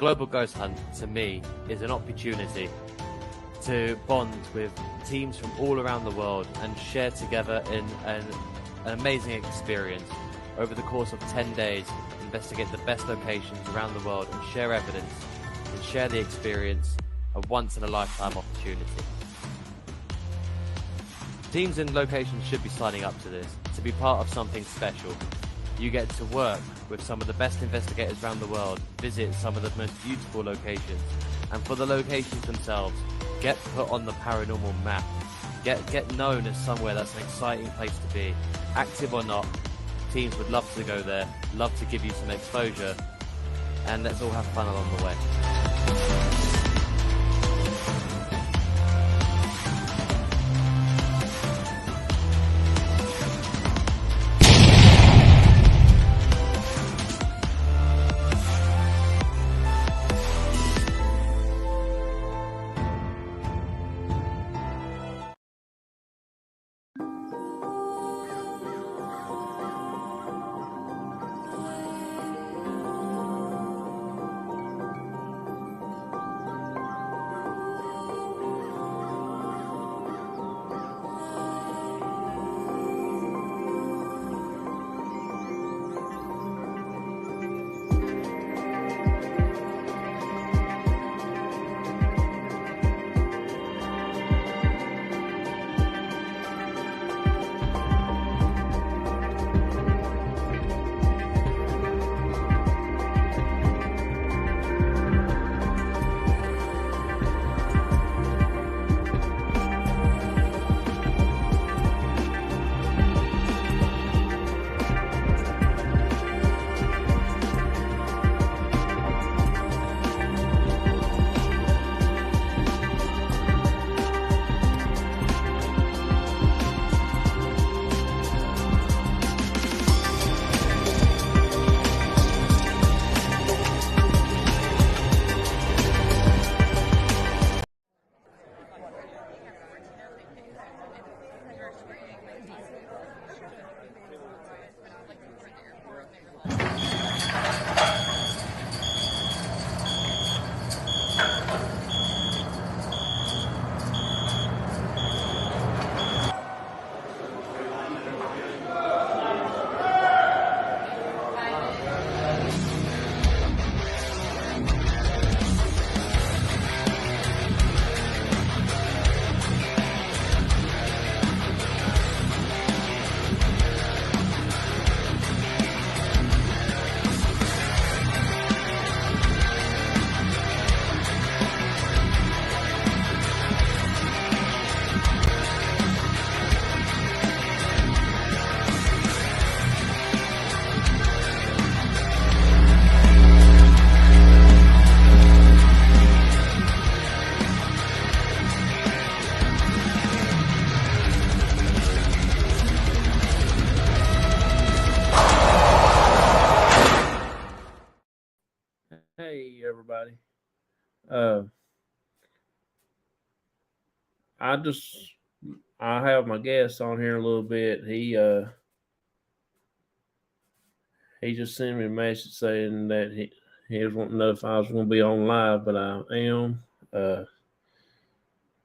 Global Ghost Hunt, to me, is an opportunity to bond with teams from all around the world and share together in an amazing experience. Over the course of 10 days, investigate the best locations around the world and share evidence and share the experience, a once-in-a-lifetime opportunity. Teams and locations should be signing up to this, to be part of something special. You get to work with some of the best investigators around the world, visit some of the most beautiful locations, and for the locations themselves, get put on the paranormal map. Get known as somewhere that's an exciting place to be. Active or not, teams would love to go there, love to give you some exposure, and let's all have fun along the way. Hey everybody. I have my guest on here a little bit. He just sent me a message saying that he was wanting to know if I was going to be on live, but I am.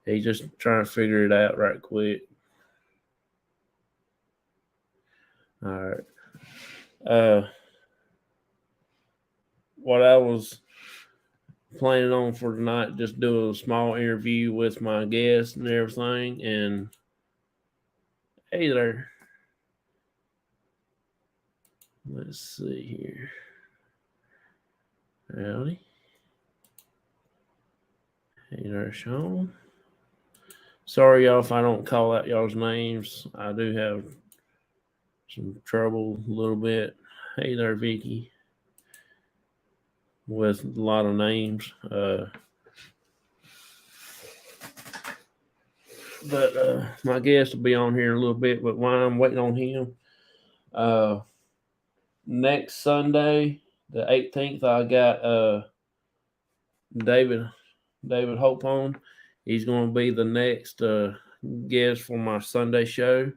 He just trying to figure it out right quick. All right. What I was planning on for tonight, just do a small interview with my guest and everything. And hey there. Let's see here. Howdy. Hey there, Sean. Sorry, y'all, if I don't call out y'all's names. I do have some trouble a little bit. Hey there, Vicky. With a lot of names. But my guest will be on here in a little bit. But while I'm waiting on him, next Sunday, the 18th, I got David Hope on. He's going to be the next guest for my Sunday show.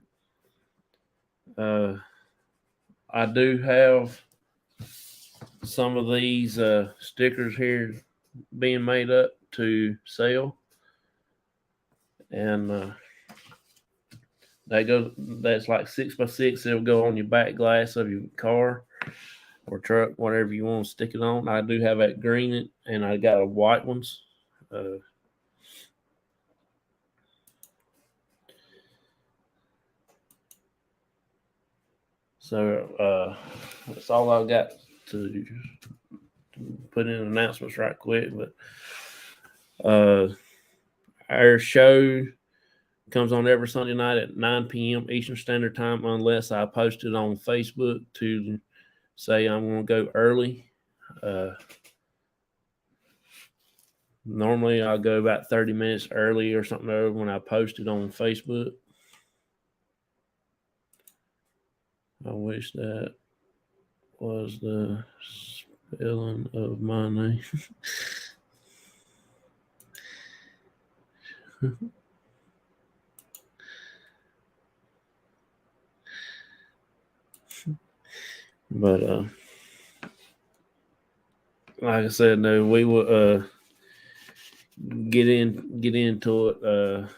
I do have some of these stickers here being made up to sell, and that's like 6x6. It'll go on your back glass of your car or truck, whatever you want to stick it on. I do have that green, and I got a white ones. So that's all I've got to put in announcements right quick. But our show comes on every Sunday night at 9 p.m. Eastern Standard Time, unless I post it on Facebook to say I'm going to go early. Normally, I'll go about 30 minutes early or something over when I post it on Facebook. I wish that was the spelling of my name. But like I said, no, we will get into it.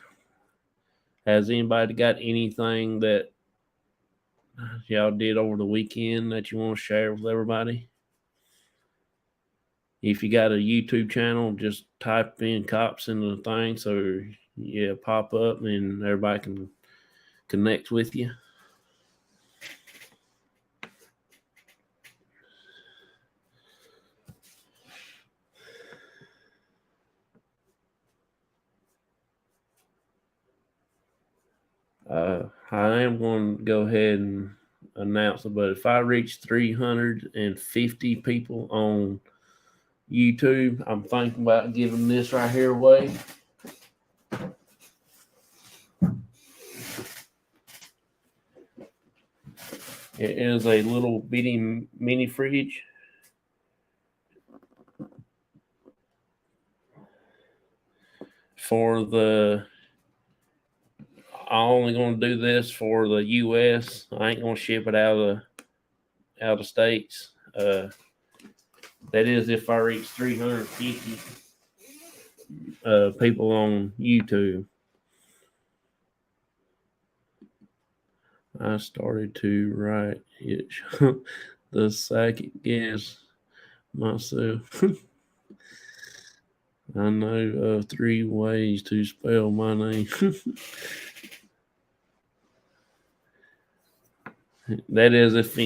Has anybody got anything that y'all did over the weekend that you want to share with everybody? If you got a YouTube channel, just type in C.O.P.S into the thing, so yeah, pop up and everybody can connect with you. I am going to go ahead and announce it, but if I reach 350 people on YouTube, I'm thinking about giving this right here away. It is a little bitty mini fridge. I'm only going to do this for the U.S. I ain't going to ship it out of states. That is if I reach 350 people on YouTube. I started to write it the second guess myself. I know of 3 ways to spell my name. That is if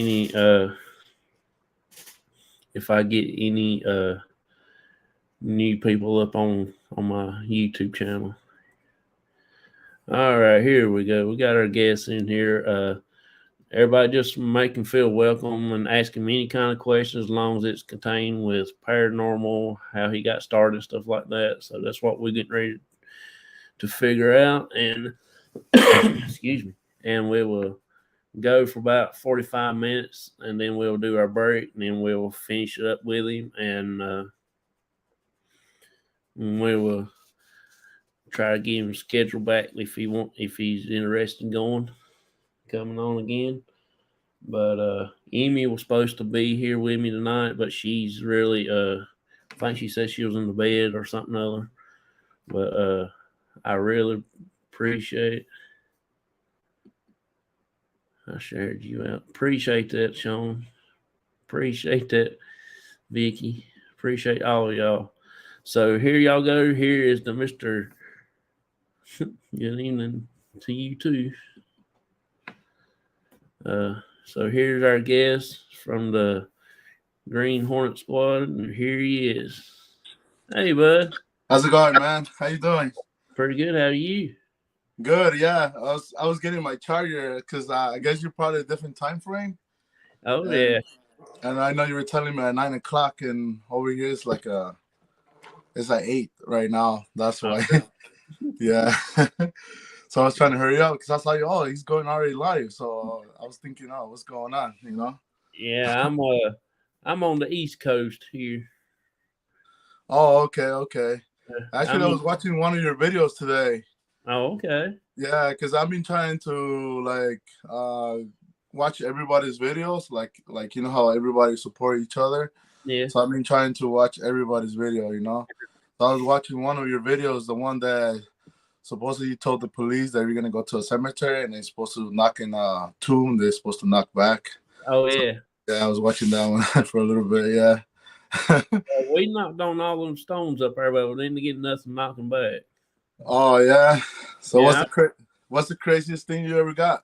I get any new people up on my YouTube channel. All right, here we go. We got our guests in here. Everybody just make them feel welcome and ask him any kind of questions as long as it's contained with paranormal, how he got started, stuff like that. So that's what we're getting ready to figure out. And excuse me. And we will go for about 45 minutes, and then we'll do our break, and then we'll finish it up with him, and we will try to get him scheduled back if he's interested in coming on again. But Amy was supposed to be here with me tonight, but she's really I think she said she was in the bed or something other. But I really appreciate I shared you out. Appreciate that, Sean. Appreciate that, Vicky. Appreciate all of y'all. So here y'all go. Here is the Mr. Good evening to you too. So here's our guest from the Green Hornet Squad, and here he is. Hey, bud. How's it going, man? How you doing? Pretty good. How are you? Good, yeah. I was getting my charger because I guess you're probably a different time frame. Oh, yeah. And I know you were telling me at 9 o'clock, and over here it's like it's like 8 right now. That's why. Okay. Yeah. So I was trying to hurry up because I saw you. Oh, he's going already live. So I was thinking, oh, what's going on? You know? Yeah, I'm on the East Coast here. Oh, okay. Actually, I was watching one of your videos today. Oh, okay. Yeah, because I've been trying to watch everybody's videos, like you know how everybody support each other. Yeah. So I've been trying to watch everybody's video, you know. So I was watching one of your videos, the one that supposedly you told the police that you're gonna go to a cemetery and they're supposed to knock in a tomb. They're supposed to knock back. Oh So, yeah. yeah, I was watching that one for a little bit. Yeah. We knocked on all them stones up there, but we didn't get nothing knocking back. Oh yeah. So Yeah. what's the craziest thing you ever got?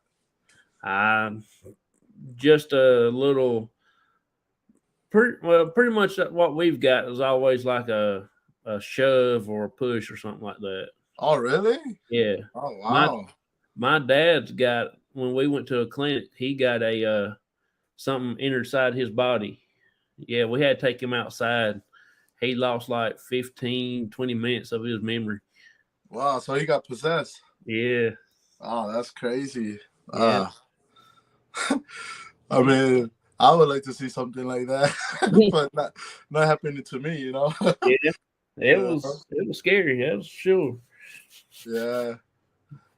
Just a little. Pretty much what we've got is always like a shove or a push or something like that. Oh really? Yeah. Oh wow. My dad's got, when we went to a clinic, he got a something inside his body. Yeah, we had to take him outside. He lost like 15, 20 minutes of his memory. Wow, so he got possessed. Yeah. Oh, that's crazy. Yeah. I mean, I would like to see something like that, but not happening to me, you know. Yeah. It was scary, that's sure. Yeah.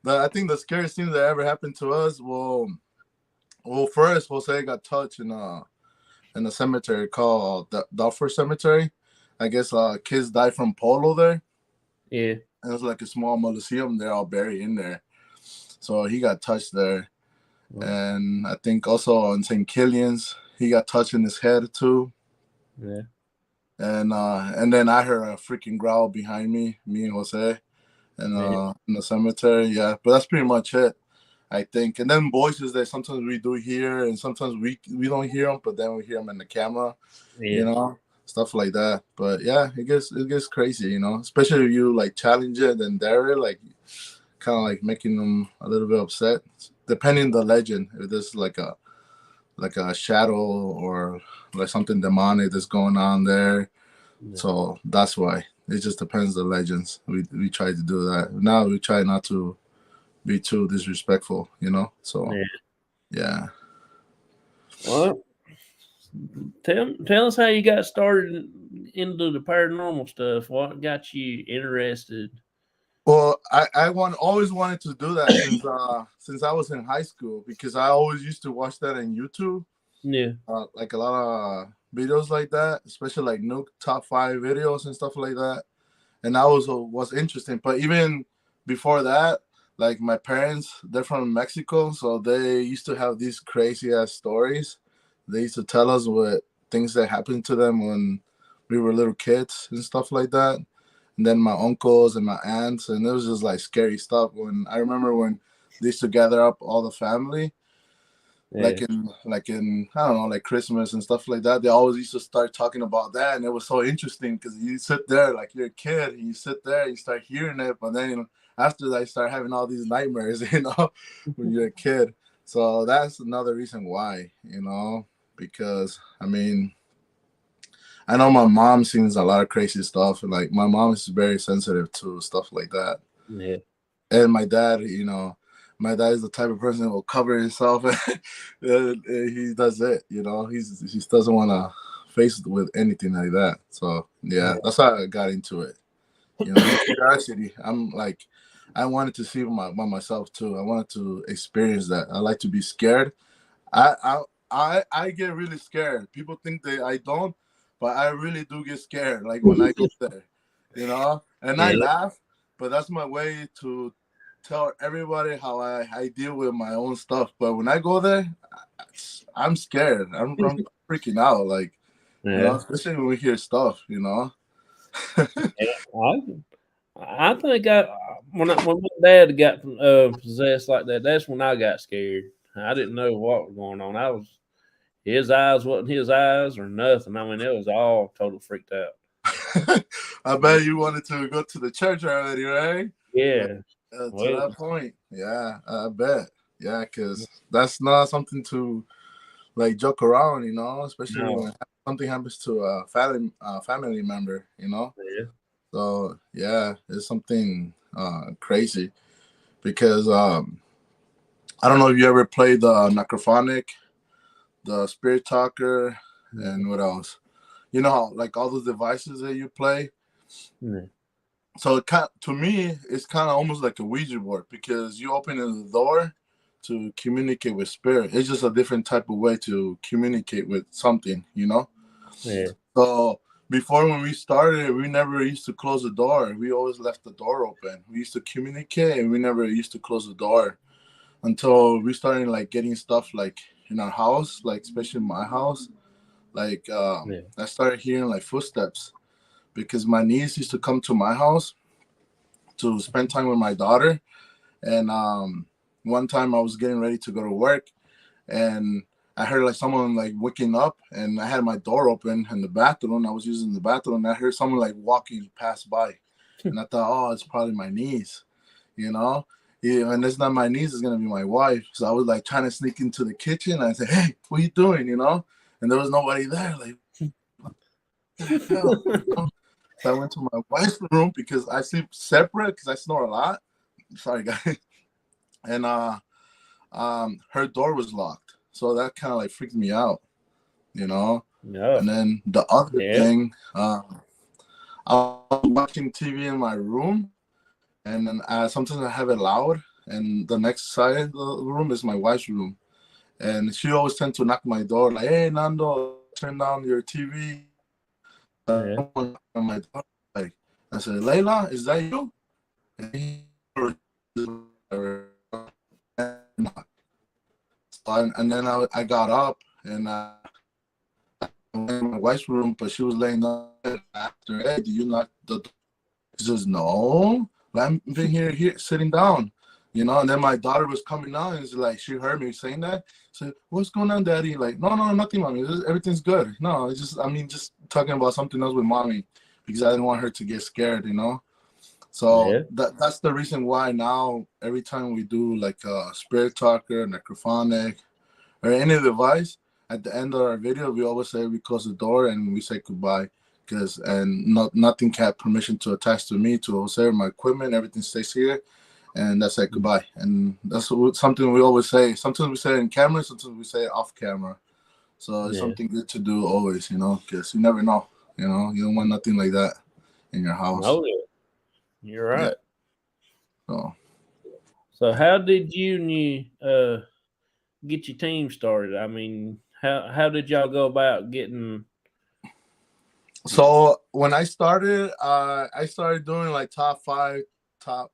But I think the scariest thing that ever happened to us, well, first Jose got touched in a cemetery called the Duffer Cemetery. I guess kids died from polio there. Yeah. And it was like a small mausoleum. They're all buried in there. So he got touched there. Wow. And I think also on St. Killian's, he got touched in his head too. Yeah. And then I heard a freaking growl behind me and Jose, and in the cemetery. Yeah, but that's pretty much it, I think. And then voices that sometimes we do hear, and sometimes we don't hear them, but then we hear them in the camera. Yeah. You know, stuff like that. But yeah, it gets crazy, you know. Especially if you like challenge it and dare it, like kind of like making them a little bit upset, depending on the legend. If there's like a shadow or like something demonic that's going on there. Yeah. So that's why. It just depends on the legends. We try to do that. Now we try not to be too disrespectful, you know. So yeah. Well, tell us how you got started into the paranormal stuff. What got you interested? Well, I always wanted to do that since I was in high school, because I always used to watch that on YouTube. Yeah. Like a lot of videos like that, especially like Nuke top 5 videos and stuff like that. And that was interesting. But even before that, like my parents, they're from Mexico, so they used to have these crazy ass stories. They used to tell us what things that happened to them when we were little kids and stuff like that. And then my uncles and my aunts, and it was just like scary stuff. When I remember when they used to gather up all the family, like in I don't know, like Christmas and stuff like that, they always used to start talking about that, and it was so interesting because you sit there like you're a kid, and you sit there, you start hearing it, but then after that, you start having all these nightmares, when you're a kid. So that's another reason why, because I mean, I know my mom sees a lot of crazy stuff, and like my mom is very sensitive to stuff like that. Yeah. And my dad, my dad is the type of person that will cover himself. He does it, he just doesn't want to face it with anything like that. So yeah, that's how I got into it. Curiosity. I'm like, I wanted to see by myself too. I wanted to experience that. I like to be scared. I get really scared. People think that I don't, but I really do get scared. Like when I go there, and I laugh, but that's my way to tell everybody how I deal with my own stuff. But when I go there, I'm scared. I'm freaking out. Like, especially when we hear stuff, I think when my dad got possessed like that, that's when I got scared. I didn't know what was going on. His eyes wasn't his eyes or nothing. I mean, it was all total freaked out. I bet you wanted to go to the church already, right? Yeah. To that point, yeah, I bet, yeah, because that's not something to like joke around, especially when something happens to a family member, Yeah. So yeah, it's something crazy, because I don't know if you ever played the Necrophonic, the Spirit Talker, and what else? Like all those devices that you play. Yeah. So to me, it's kind of almost like a Ouija board, because you open the door to communicate with spirit. It's just a different type of way to communicate with something, Yeah. So before, when we started, we never used to close the door. We always left the door open. We used to communicate, and we never used to close the door until we started like getting stuff like in our house, like especially in my house. Like I started hearing like footsteps because my niece used to come to my house to spend time with my daughter. And one time I was getting ready to go to work, and I heard like someone like waking up, and I had my door open in the bathroom. I was using the bathroom, and I heard someone like walking past by, and I thought, oh, it's probably my niece, you know. Yeah, and it's not my niece; it's gonna be my wife. So I was like trying to sneak into the kitchen. And I said, "Hey, what are you doing?" You know, and there was nobody there. Like, what the hell? You know? So I went to my wife's room because I sleep separate because I snore a lot. Sorry, guys. And her door was locked, so that kind of like freaked me out, you know. No. And then the other thing, I was watching TV in my room, and then sometimes I have it loud, and the next side of the room is my wife's room, and she always tends to knock my door like, "Hey, Nando, turn down your TV." On my door, like, I said, "Layla, is that you?" And then I got up and I went in my wife's room, but she was laying down after. "Hey, do you knock the door?" She says, "No, I'm been here sitting down, you know." And then my daughter was coming out, and it's like she heard me saying that. So, "What's going on, Daddy?" Like, "No, nothing, Mommy. Everything's good." No, it's just, just talking about something else with Mommy because I didn't want her to get scared, you know. So that's the reason why now every time we do like a spirit talker, necrophonic, or any device, at the end of our video, we always say we close the door and we say goodbye, because nothing had permission to attach to me, to Jose, my equipment, everything stays here, and that's like goodbye. And that's something we always say. Sometimes we say it in camera, sometimes we say it off camera. So it's something good to do always, you know, because you never know, you know, you don't want nothing like that in your house. Oh, yeah. You're right. Yeah. So how did you get your team started? I mean, how did y'all go about getting? So when I started doing like top 5, top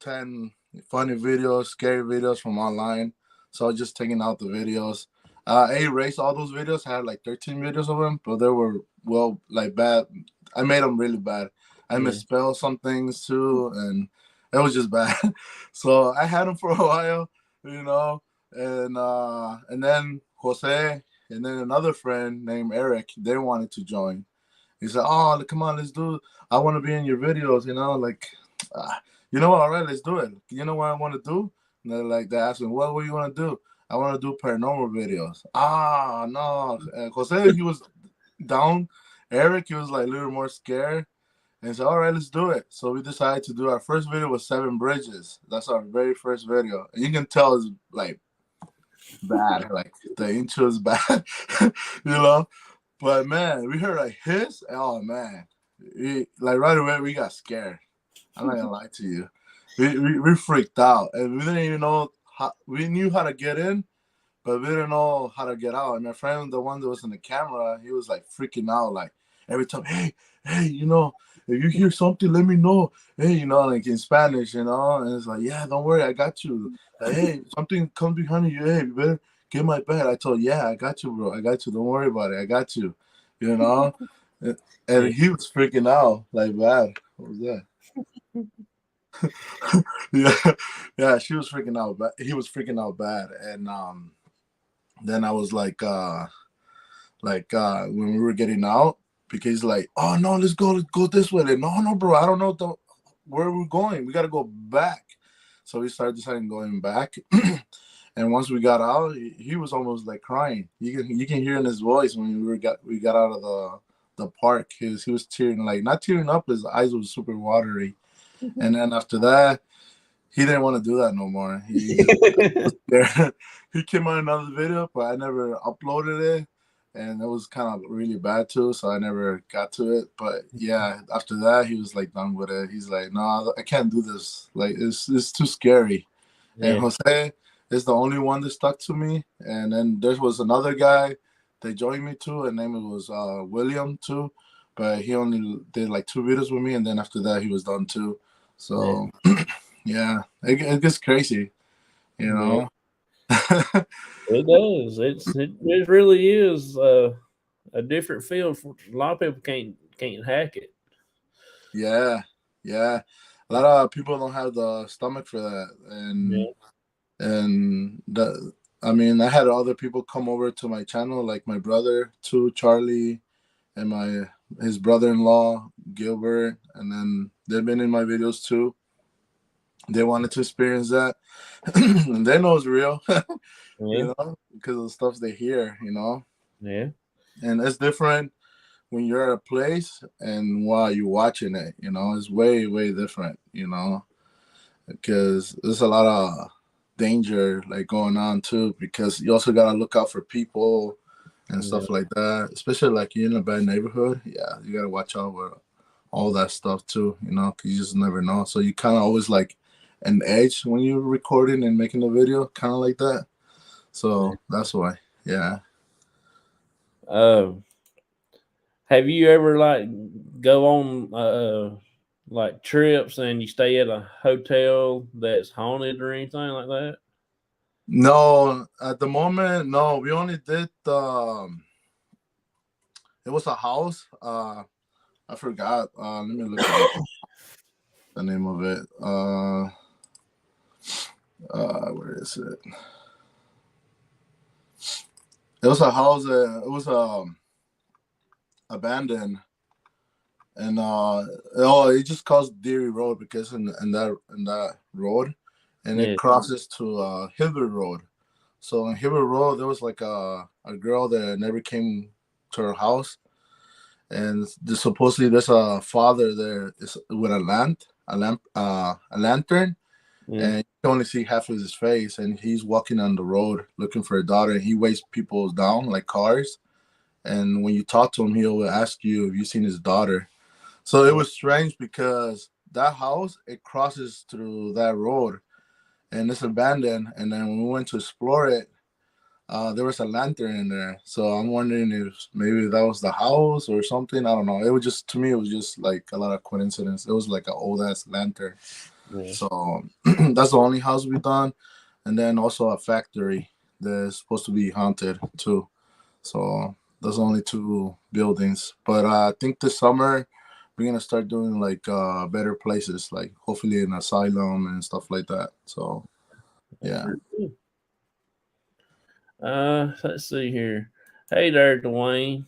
10 funny videos, scary videos from online. So I was just taking out the videos. I erased all those videos. I had like 13 videos of them, but they were like bad. I made them really bad. I misspelled some things too, and it was just bad. So I had them for a while, you know, and then Jose and then another friend named Eric, they wanted to join. He said, "Oh, come on, let's do it. I want to be in your videos, you know, like, you know what? All right, let's do it. You know what I want to do?" And they asked me, "What do you want to do?" "I want to do paranormal videos." No. And Jose, he was down. Eric, he was like a little more scared. And he said, "All right, let's do it." So we decided to do our first video with 7 bridges. That's our very first video. And you can tell it's like bad. Like the intro is bad, you know? But man, we heard like hiss. Oh man, like right away we got scared. I'm not gonna lie to you. We freaked out, and we didn't even know how. We knew how to get in, but we didn't know how to get out. And my friend, the one that was in the camera, he was like freaking out, like every time, hey, you know, if you hear something, let me know. Hey, you know, like in Spanish, you know. And it's like, yeah, don't worry, I got you. Like, hey, something comes behind you. Hey, you better get my bed. I told, yeah, I got you, bro. I got you. Don't worry about it. I got you. You know. And he was freaking out like bad. What was that? yeah, she was freaking out, but he was freaking out bad. And then I was like when we were getting out, because he's like, "Oh no, let's go this way." Like, no, bro, I don't know where we're going. We gotta go back. So we started deciding going back. And once we got out, he was almost like crying. You can hear in his voice when we got out of the park. He was tearing, like not tearing up, his eyes was super watery. And then after that, he didn't want to do that no more. He came on another video, but I never uploaded it, and it was kind of really bad too, so I never got to it. But yeah, after that, he was like done with it. He's like, "No, I can't do this. Like, it's too scary." Yeah. And Jose is the only one that stuck to me. And then there was another guy they joined me too. Her name was William too, but he only did like 2 videos with me, and then after that he was done too. So yeah, it gets crazy, you know. It does. It really is a different field. For a lot of people can't hack it. Yeah. A lot of people don't have the stomach for that, and I mean, I had other people come over to my channel, like my brother too, Charlie, and his brother-in-law Gilbert, and then they've been in my videos too. They wanted to experience that, and they know it's real, you know, because of the stuff they hear, you know. Yeah. And it's different when you're at a place and while you're watching it, you know, it's way, way different, you know, because there's a lot of danger like going on too, because you also got to look out for people and stuff like that, especially like you're in a bad neighborhood. Yeah, you got to watch out for all that stuff too, you know, because you just never know. So you kind of always like an edge when you're recording and making a video, kind of like that. So that's why, yeah. Have you ever like go on like trips and you stay at a hotel that's haunted or anything like that? No, at the moment, no. We only did it was a house. I forgot. Let me look at the name of it. Where is it? It was a house. It was abandoned, and it just calls Deary Road because in that road, and it crosses to Hillbury Road. So on Hillbury Road, there was like a girl that never came to her house, and supposedly there's a father there with a lantern, and you can only see half of his face, and he's walking on the road looking for a daughter, and he weighs people down like cars, and when you talk to him, he'll ask you if you've seen his daughter. So it was strange because that house, it crosses through that road, and it's abandoned, and then when we went to explore it, there was a lantern in there. So I'm wondering if maybe that was the house or something. I don't know. It was just, to me, it was just like a lot of coincidence. It was like an old ass lantern. So that's the only house we've done. And then also a factory that's supposed to be haunted too. So there's only 2 buildings. But I think this summer we're going to start doing like better places, like hopefully an asylum and stuff like that. So yeah. Let's see here. Hey there, Dwayne.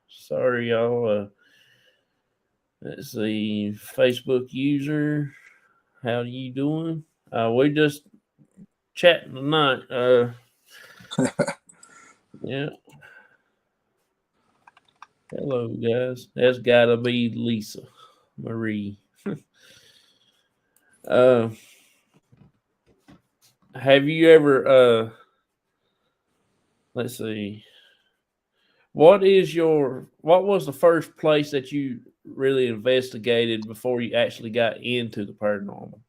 Sorry, y'all. Let's see. Facebook user, how you doing? We just chatting tonight. Yeah. Hello, guys. That's gotta be Lisa Marie. Have you ever let's see. What was the first place that you really investigated before you actually got into the paranormal?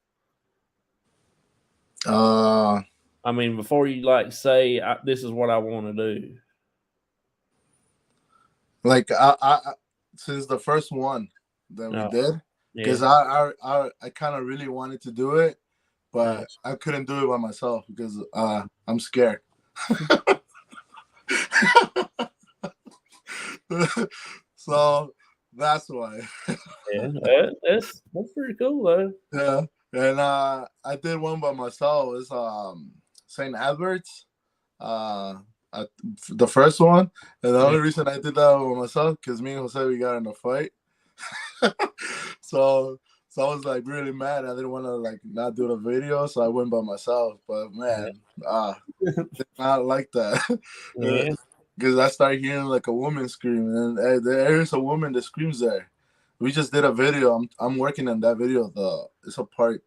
I mean, before you like say this is what I want to do. Like I since the first one that we did, because I kind of really wanted to do it, but I couldn't do it by myself because I'm scared. So that's why. That's pretty cool though. Yeah, and I did one by myself. It's St. Albert's, the first one, and the only reason I did that by myself because me and Jose, we got in a fight. So I was like really mad. I didn't want to like not do the video, so I went by myself. But man, did not like that. Because I started hearing like a woman scream, and there is a woman that screams there. We just did a video. I'm working on that video. It's a part.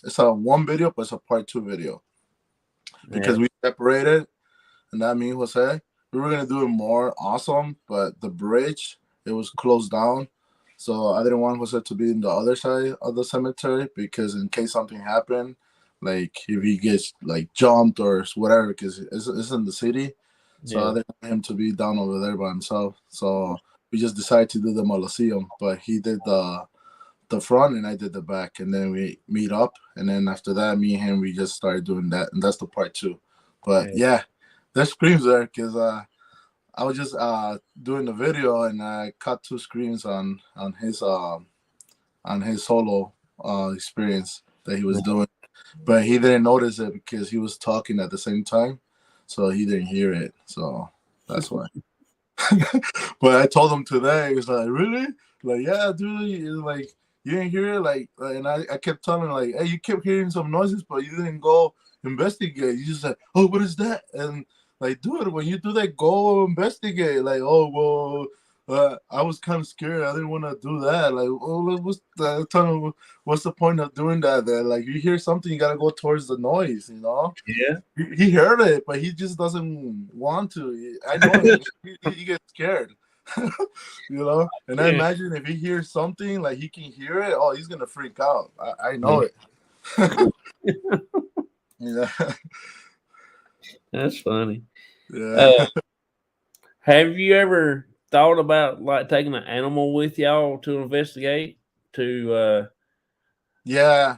It's a 1 video, but it's a part 2 video because we separated, and that means Jose, we were gonna do it more awesome, but the bridge, it was closed down, so I didn't want Jose to be in the other side of the cemetery because in case something happened, like if he gets like jumped or whatever, because it's in the city. So I didn't want him to be down over there by himself. So we just decided to do the Molosseum, but he did the front and I did the back, and then we meet up, and then after that, me and him, we just started doing that, and that's the part 2. But yeah, there's screams there because I was just doing the video and I caught 2 screams on his solo experience that he was doing, but he didn't notice it because he was talking at the same time, so he didn't hear it. So that's why. But I told him today, he was like, really? Like, yeah, dude, like, you didn't hear it? Like, and I kept telling him, like, hey, you kept hearing some noises, but you didn't go investigate. You just said, oh, what is that? And like, dude, when you do that, go investigate. Like, oh, well, I was kind of scared. I didn't want to do that. Like, oh, what's the point of doing that? Then, like, you hear something, you gotta go towards the noise, you know? Yeah. He heard it, but he just doesn't want to. I know it. He gets scared. You know? And I imagine if he hears something, like he can hear it, oh, he's gonna freak out. I know it. Yeah. That's funny. Yeah. Have you ever thought about like taking an animal with y'all to investigate? Yeah,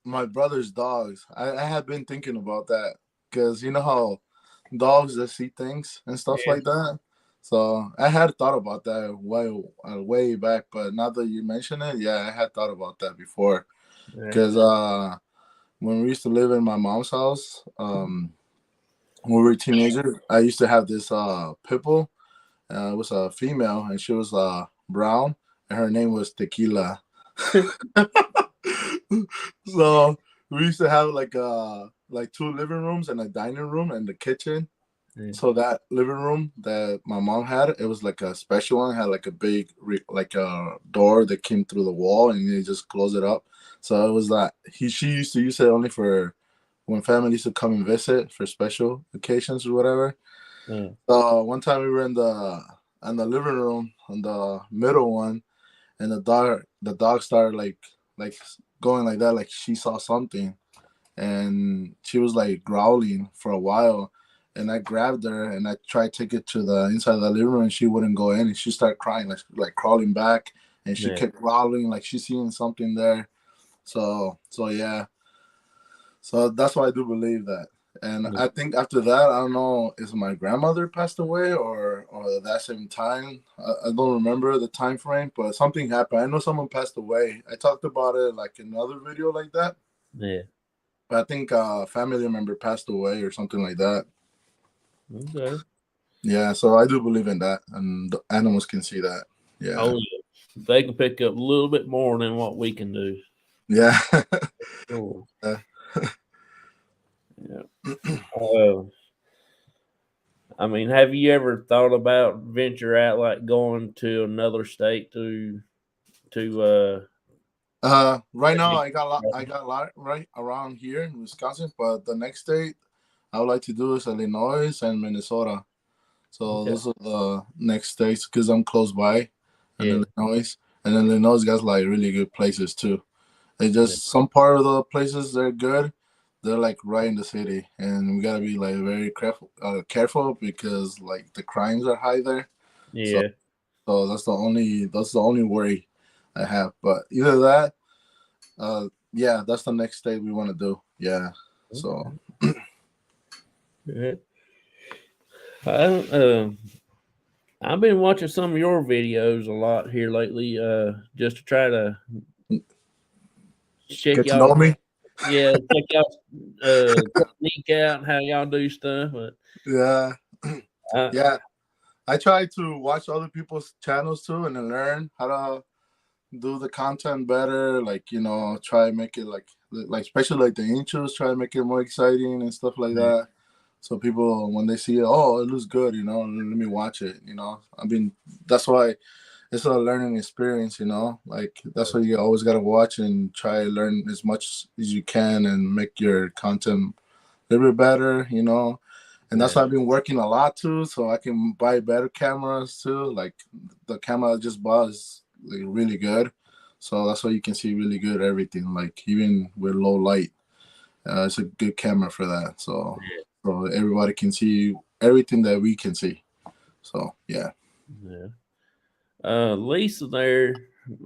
my brother's dogs. I have been thinking about that because you know how dogs that see things and stuff like that. So I had thought about that way back, but now that you mention it, yeah, I had thought about that before. Because when we used to live in my mom's house, when we were teenagers, I used to have this pit bull. It was a female, and she was brown, and her name was Tequila. So we used to have like 2 living rooms and a dining room and the kitchen. So that living room that my mom had, it was like a special one. It had like a big like a door that came through the wall, and you just close it up. So it was like she used to use it only for when family used to come and visit for special occasions or whatever. So one time we were in the living room on the middle one, and the dog started like going like that, like she saw something, and she was like growling for a while. And I grabbed her and I tried to take it to the inside of the living room, and she wouldn't go in, and she started crying, like crawling back, and she kept growling like she's seeing something there. So yeah. So that's why I do believe that. And I think after that, I don't know, is my grandmother passed away or that same time? I don't remember the time frame, but something happened. I know someone passed away. I talked about it like in another video like that. Yeah. But I think a family member passed away or something like that. Okay. Yeah, so I do believe in that, and the animals can see that. Yeah. Oh, yeah. They can pick up a little bit more than what we can do. Yeah. Cool. Yeah. I mean, have you ever thought about venture out, like going to another state to right now I got a lot right around here in Wisconsin, but the next state I would like to do is Illinois and Minnesota. So those are the next states because I'm close by, and Illinois, and Illinois got like really good places too. They just some part of the places they're good. They're like right in the city, and we gotta be like very careful because like the crimes are high there. Yeah. So that's the only worry I have. But either that, yeah, that's the next state we want to do. Yeah. So. I've been watching some of your videos a lot here lately, just to try to check Get to know me. Yeah, check y'all technique out and how y'all do stuff. But yeah, yeah. I try to watch other people's channels too and then learn how to do the content better. Like try to make it like especially like the intros, try to make it more exciting and stuff like that. So people when they see it, oh, it looks good, let me watch it. I mean that's why. It's a learning experience, like that's why you always got to watch and try to learn as much as you can and make your content a little bit better, and that's why I've been working a lot too, so I can buy better cameras too. Like the camera I just bought is like really good, so that's why you can see really good everything, like even with low light. It's a good camera for that, so everybody can see everything that we can see. So yeah. Lisa there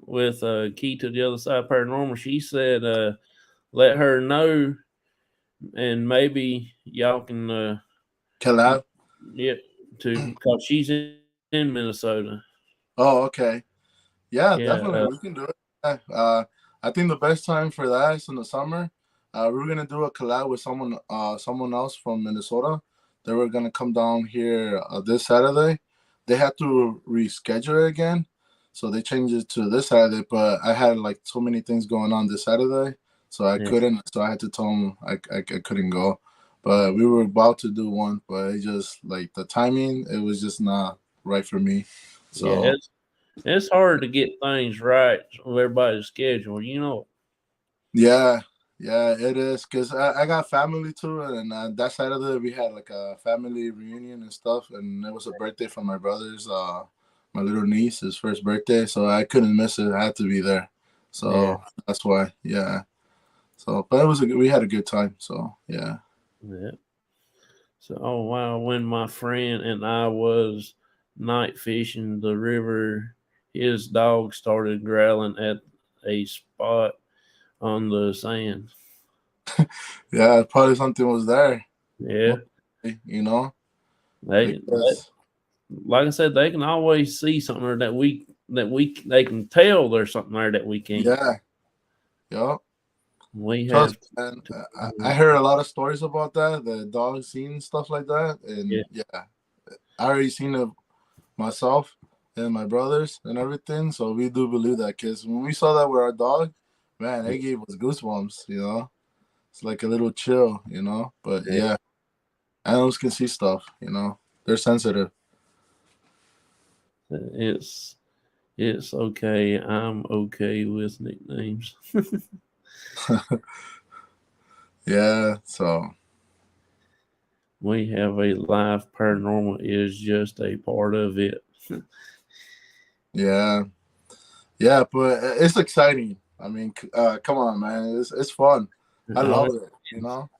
with Key to the Other Side Paranormal. She said, let her know, and maybe y'all can Collab. yep, because she's in Minnesota. Oh, okay. Yeah, Yeah, definitely we can do it. Yeah. I think the best time for that is in the summer. We're gonna do a collab with someone else from Minnesota. They were gonna come down here this Saturday. They had to reschedule it again, so they changed it to this Saturday. But I had like so many things going on this Saturday, so I couldn't. So I had to tell them I couldn't go. But we were about to do one, but it just like the timing, it was just not right for me. So yeah, it's hard to get things right with everybody's schedule, you know. yeah, it is because I got family too, and that Saturday we had like a family reunion and stuff, and it was a birthday for my brother's, my little niece, his first birthday, so I couldn't miss it. I had to be there, so that's why. Yeah, so but we had a good time. So yeah. Yeah. So, oh wow, when my friend and I was night fishing the river, his dog started growling at a spot on the sand. Yeah, probably something was there. Yeah, You know, they like I said, they can always see something there they can tell there's something there that we can't. Yeah, yeah. We Trust have. me, man. I heard a lot of stories about that, the dog scene stuff like that, and yeah, I already seen it myself and my brothers and everything. So we do believe that, because when we saw that with our dog, man, it gave us goosebumps. You know, it's like a little chill. You know, but yeah, animals can see stuff. You know, they're sensitive. It's okay. I'm okay with nicknames. Yeah. So we have a life. Paranormal is just a part of it. yeah, but it's exciting. I mean, come on, man, it's fun. I love it. You know,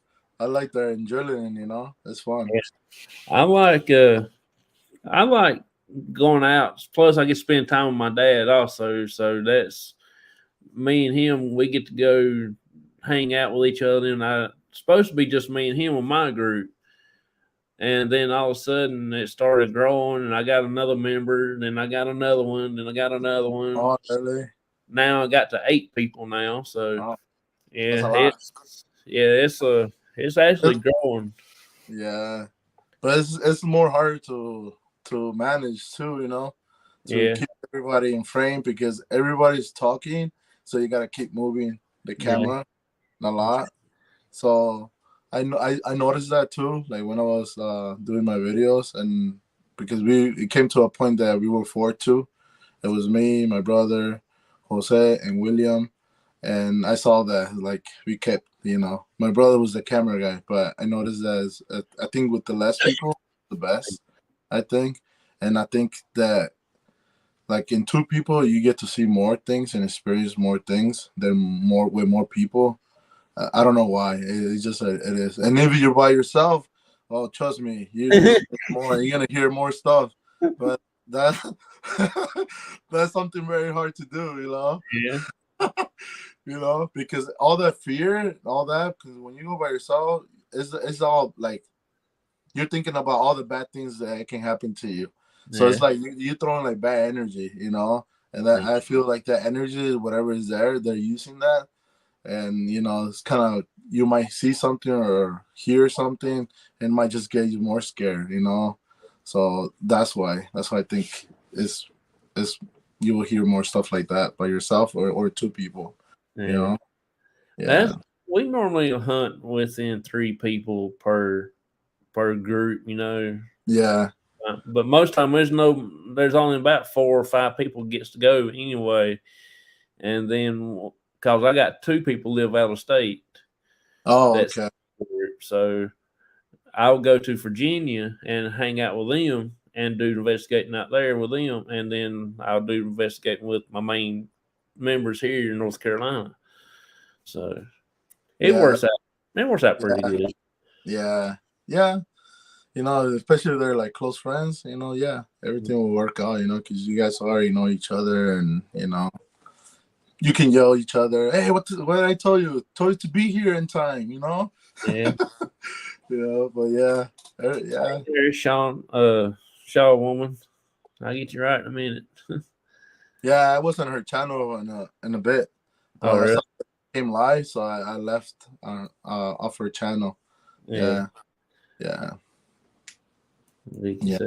I like the adrenaline. You know, it's fun. I like going out. Plus, I get to spend time with my dad also. So that's me and him. We get to go hang out with each other, and I supposed to be just me and him with my group. And then all of a sudden, it started growing, and I got another member. Then I got another one. Then I got another one. Oh, really? Now I got to 8 people now. So that's a lot. It's actually growing. Yeah, but it's more harder to manage too. You know, to keep everybody in frame, because everybody's talking, so you gotta keep moving the camera a lot. So I noticed that too. Like when I was doing my videos, and because it came to a point that we were 4-2. It was me, my brother, Jose, and William. And I saw that like we kept, you know, my brother was the camera guy, but I noticed that I think with the less people, the best, I think. And I think that like in 2 people, you get to see more things and experience more things than with more people. I don't know why. It's just it is. And if you're by yourself, oh, trust me, you're gonna hear more stuff. But that that's something very hard to do, you know. Yeah. You know, because all that fear, all that, because when you go by yourself, it's all like you're thinking about all the bad things that can happen to you. So it's like you're throwing like bad energy, you know. And that I feel like that energy, whatever is there, they're using that. And you know, it's kind of, you might see something or hear something and might just get you more scared, you know. So that's why I think is you will hear more stuff like that by yourself or 2 people, you know. We normally hunt within 3 people per group, you know. But most time there's only about 4 or 5 people gets to go anyway. And then because I got 2 people live out of state. Oh, okay. So I'll go to Virginia and hang out with them and do investigating out there with them, and then I'll do investigating with my main members here in North Carolina. So it works out. It works out pretty good. Yeah. you know, especially if they're like close friends, you know, yeah, everything will work out, you know, because you guys already know each other, and you know, you can yell at each other. Hey, what did I tell you? Told you to be here in time, you know. Yeah. You know, but yeah, yeah, There's Sean, Shaw woman. I'll get you right in a minute. yeah. I was on her channel in a bit, Oh, but I really? saw it came live, so I left off her channel. Yeah. Yeah, yeah, We can yeah.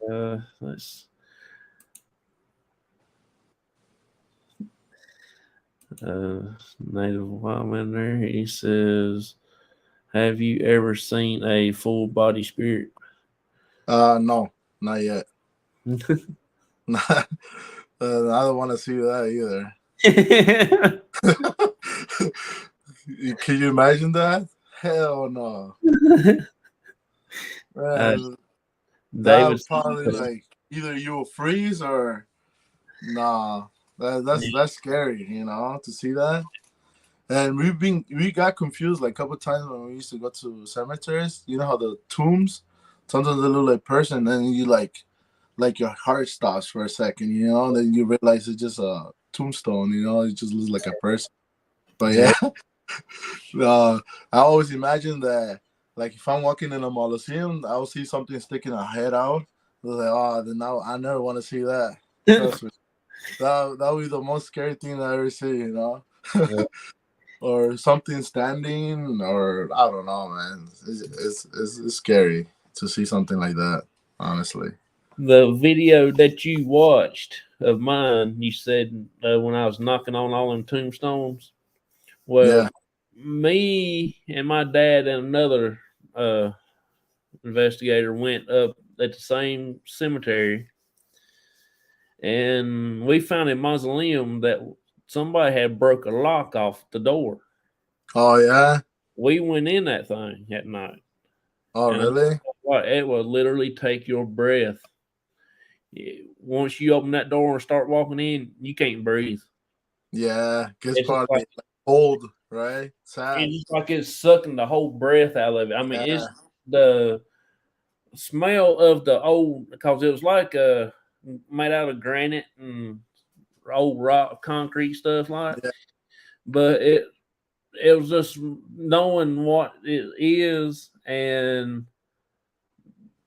say, let's, Native Wildman there. He says, have you ever seen a full body spirit? No, not yet. I don't want to see that either. Can you imagine that? Hell no. Man, that David, would probably like either you will freeze or nah. That's scary, you know, to see that. And we got confused like a couple times when we used to go to cemeteries. You know how the tombs sometimes they look like person, and you like your heart stops for a second, you know, and then you realize it's just a tombstone, you know, it just looks like a person. But yeah, I always imagine that, like if I'm walking in a mausoleum, I'll see something sticking a head out. I was like, oh, then now I never want to see that. Trust me, that would be the most scary thing I ever see, you know. Or something standing, or I don't know, man. It's scary to see something like that, honestly. the video that you watched of mine, you said when I was knocking on all them tombstones. Yeah. Well, me and my dad and another investigator went up at the same cemetery, and we found a mausoleum that somebody had broke a lock off the door. Oh yeah. We went in that thing at night, Oh and really? it will literally take your breath. Once you open that door and start walking in, you can't breathe. Yeah. It's It's just probably like like old, right? Sad. it's sucking the whole breath out of it. I mean, Yeah. it's the smell of the old, because it was like made out of granite and old rock concrete stuff like. Yeah. But it was just knowing what it is, and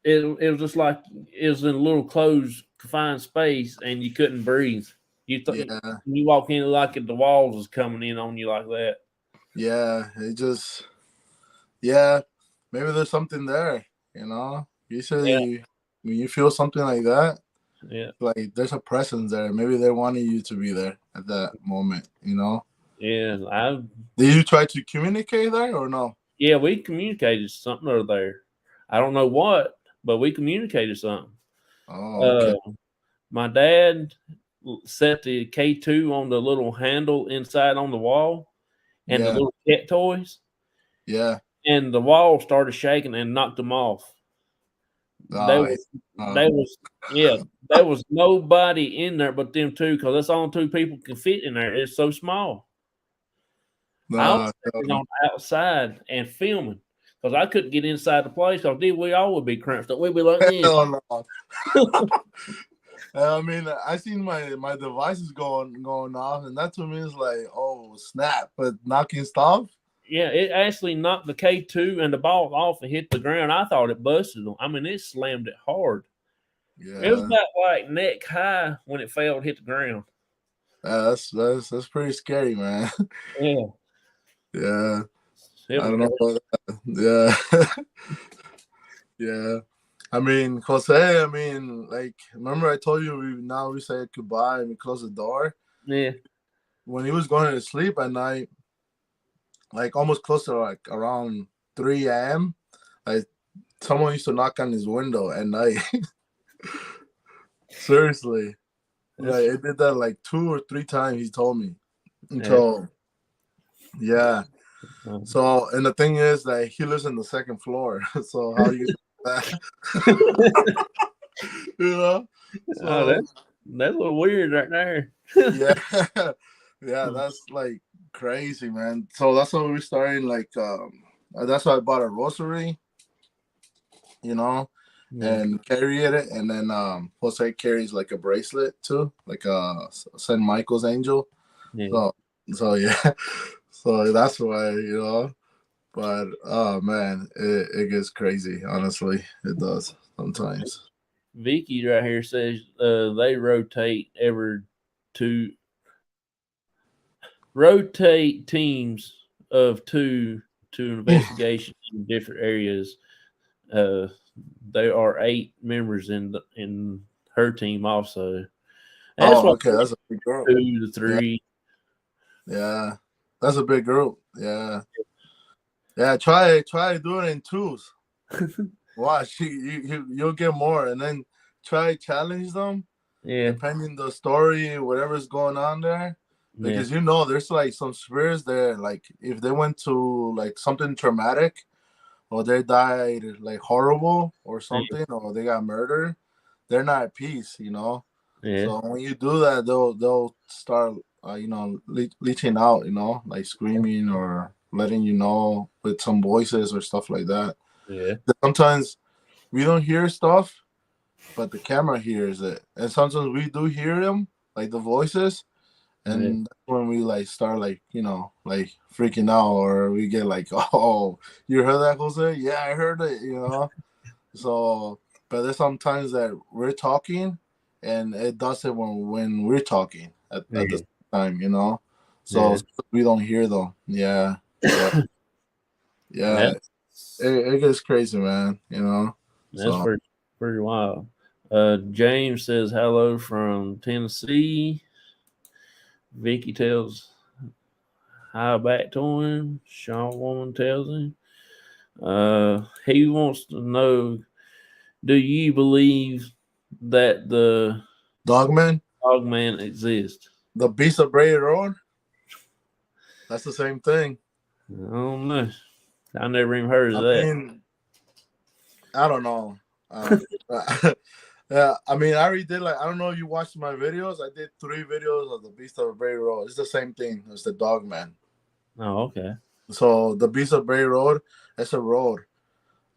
it was just like it was in a little closed confined space and you couldn't breathe. Yeah. You walk in like the walls was coming in on you like that. Yeah. It just, yeah. Maybe there's something there, you know? Yeah, Usually when you feel something like that, yeah, like there's a presence there. Maybe they're wanting you to be there at that moment, you know? yeah. Did you try to communicate there or no? Yeah, we communicated something over there. I don't know what, but we communicated something. Oh, Uh, okay. my dad set the K2 on the little handle inside on the wall and the Yeah. little cat toys, Yeah. and the wall started shaking and knocked them off. They Oh, was, uh, they was, yeah, there was nobody in there but them two, because that's all two people can fit in there. It's so small. I was no, standing on the outside and filming because I couldn't get inside the place. Because we all would be crunched up. We'd be like this. hell no. I mean, I seen my devices going off, and that to me is like, oh snap! But knocking stuff. Yeah, it actually knocked the K2 and the ball off and hit the ground. I thought it busted them. I mean, it slammed it hard. It was Yeah, about like neck high when it fell and hit the ground. that's pretty scary, man. Yeah, Yeah, it I was don't know great. about that. Yeah, yeah. I mean, Jose. I mean, like, remember I told you we say goodbye and we close the door. Yeah, When he was going to sleep at night, like almost close to like around 3 a.m. Like someone used to knock on his window at night. Seriously. Like it did that like 2 or 3 times, he told me. Until yeah. So and the thing is that he lives in the second floor. So how you that? You know? So oh, that's a little weird right there. yeah. Yeah, that's like crazy, man. So that's why we started like that's why I bought a rosary. you know, Yeah. and carry it. And then Jose carries like a bracelet too, like a Saint Michael's angel. Yeah. So yeah, so that's why, you know. But oh man, it gets crazy. Honestly, it does sometimes. Vicky right here says they rotate teams of two to investigation in different areas. Uh, there are 8 members in her team also. That's Oh, what okay, that's a big group. 2 to 3. Yeah, that's a big group. Yeah, yeah. Try doing it in twos. Watch, you'll get more, and then try challenge them. Yeah, Depending the story, whatever's going on there, yeah, because you know there's like some spirits there. Like if they went to like something traumatic, or they died like horrible or something, or they got murdered, they're not at peace. You know. yeah, So when you do that, they'll start, leaching out, like screaming or letting you know with some voices or stuff like that. yeah, Sometimes we don't hear stuff, but the camera hears it, and sometimes we do hear them, like the voices, yeah. and that's when we like start like like freaking out, or we get like, oh, you heard that, Jose? Yeah, I heard it. So, but there's sometimes that we're talking, and it does it when we're talking at the time, So Yeah. we don't hear them. Yeah, but yeah, That's it gets crazy, man. that's So pretty wild. James says hello from Tennessee. Vicky tells hi back to him. Sean Woman tells him. He wants to know, do you believe that the Dogman, Dogman exists? the Beast of Bray Road, that's the same thing. I don't know. I never even heard of I that. mean, I don't know. Yeah, I mean, I already did, like, I don't know if you watched my videos. I did 3 videos of the Beast of Bray Road. It's the same thing as the Dogman. Oh, okay. So the Beast of Bray Road, it's a road,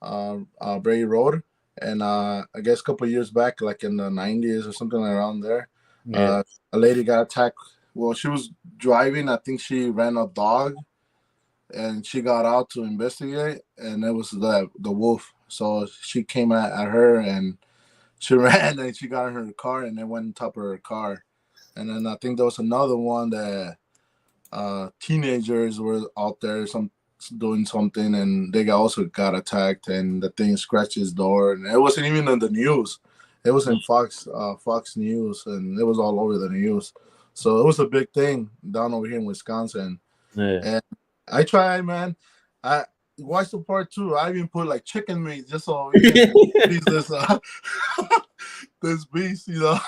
Bray Road, and I guess a couple of years back, like in the 90s or something around there, Yeah. a lady got attacked. Well, she was driving. I think she ran a dog, and she got out to investigate, and it was the wolf. So she came at her, and she ran, and she got in her car, and it went on top of her car. And then I think there was another one that teenagers were out there doing something, and they also got attacked, and the thing scratched his door, and it wasn't even in the news. It was in Fox News, and it was all over the news. So it was a big thing down over here in Wisconsin. Yeah. And I try, man. I watched the part 2. I even put like chicken meat just so we can feed this this beast, Yeah,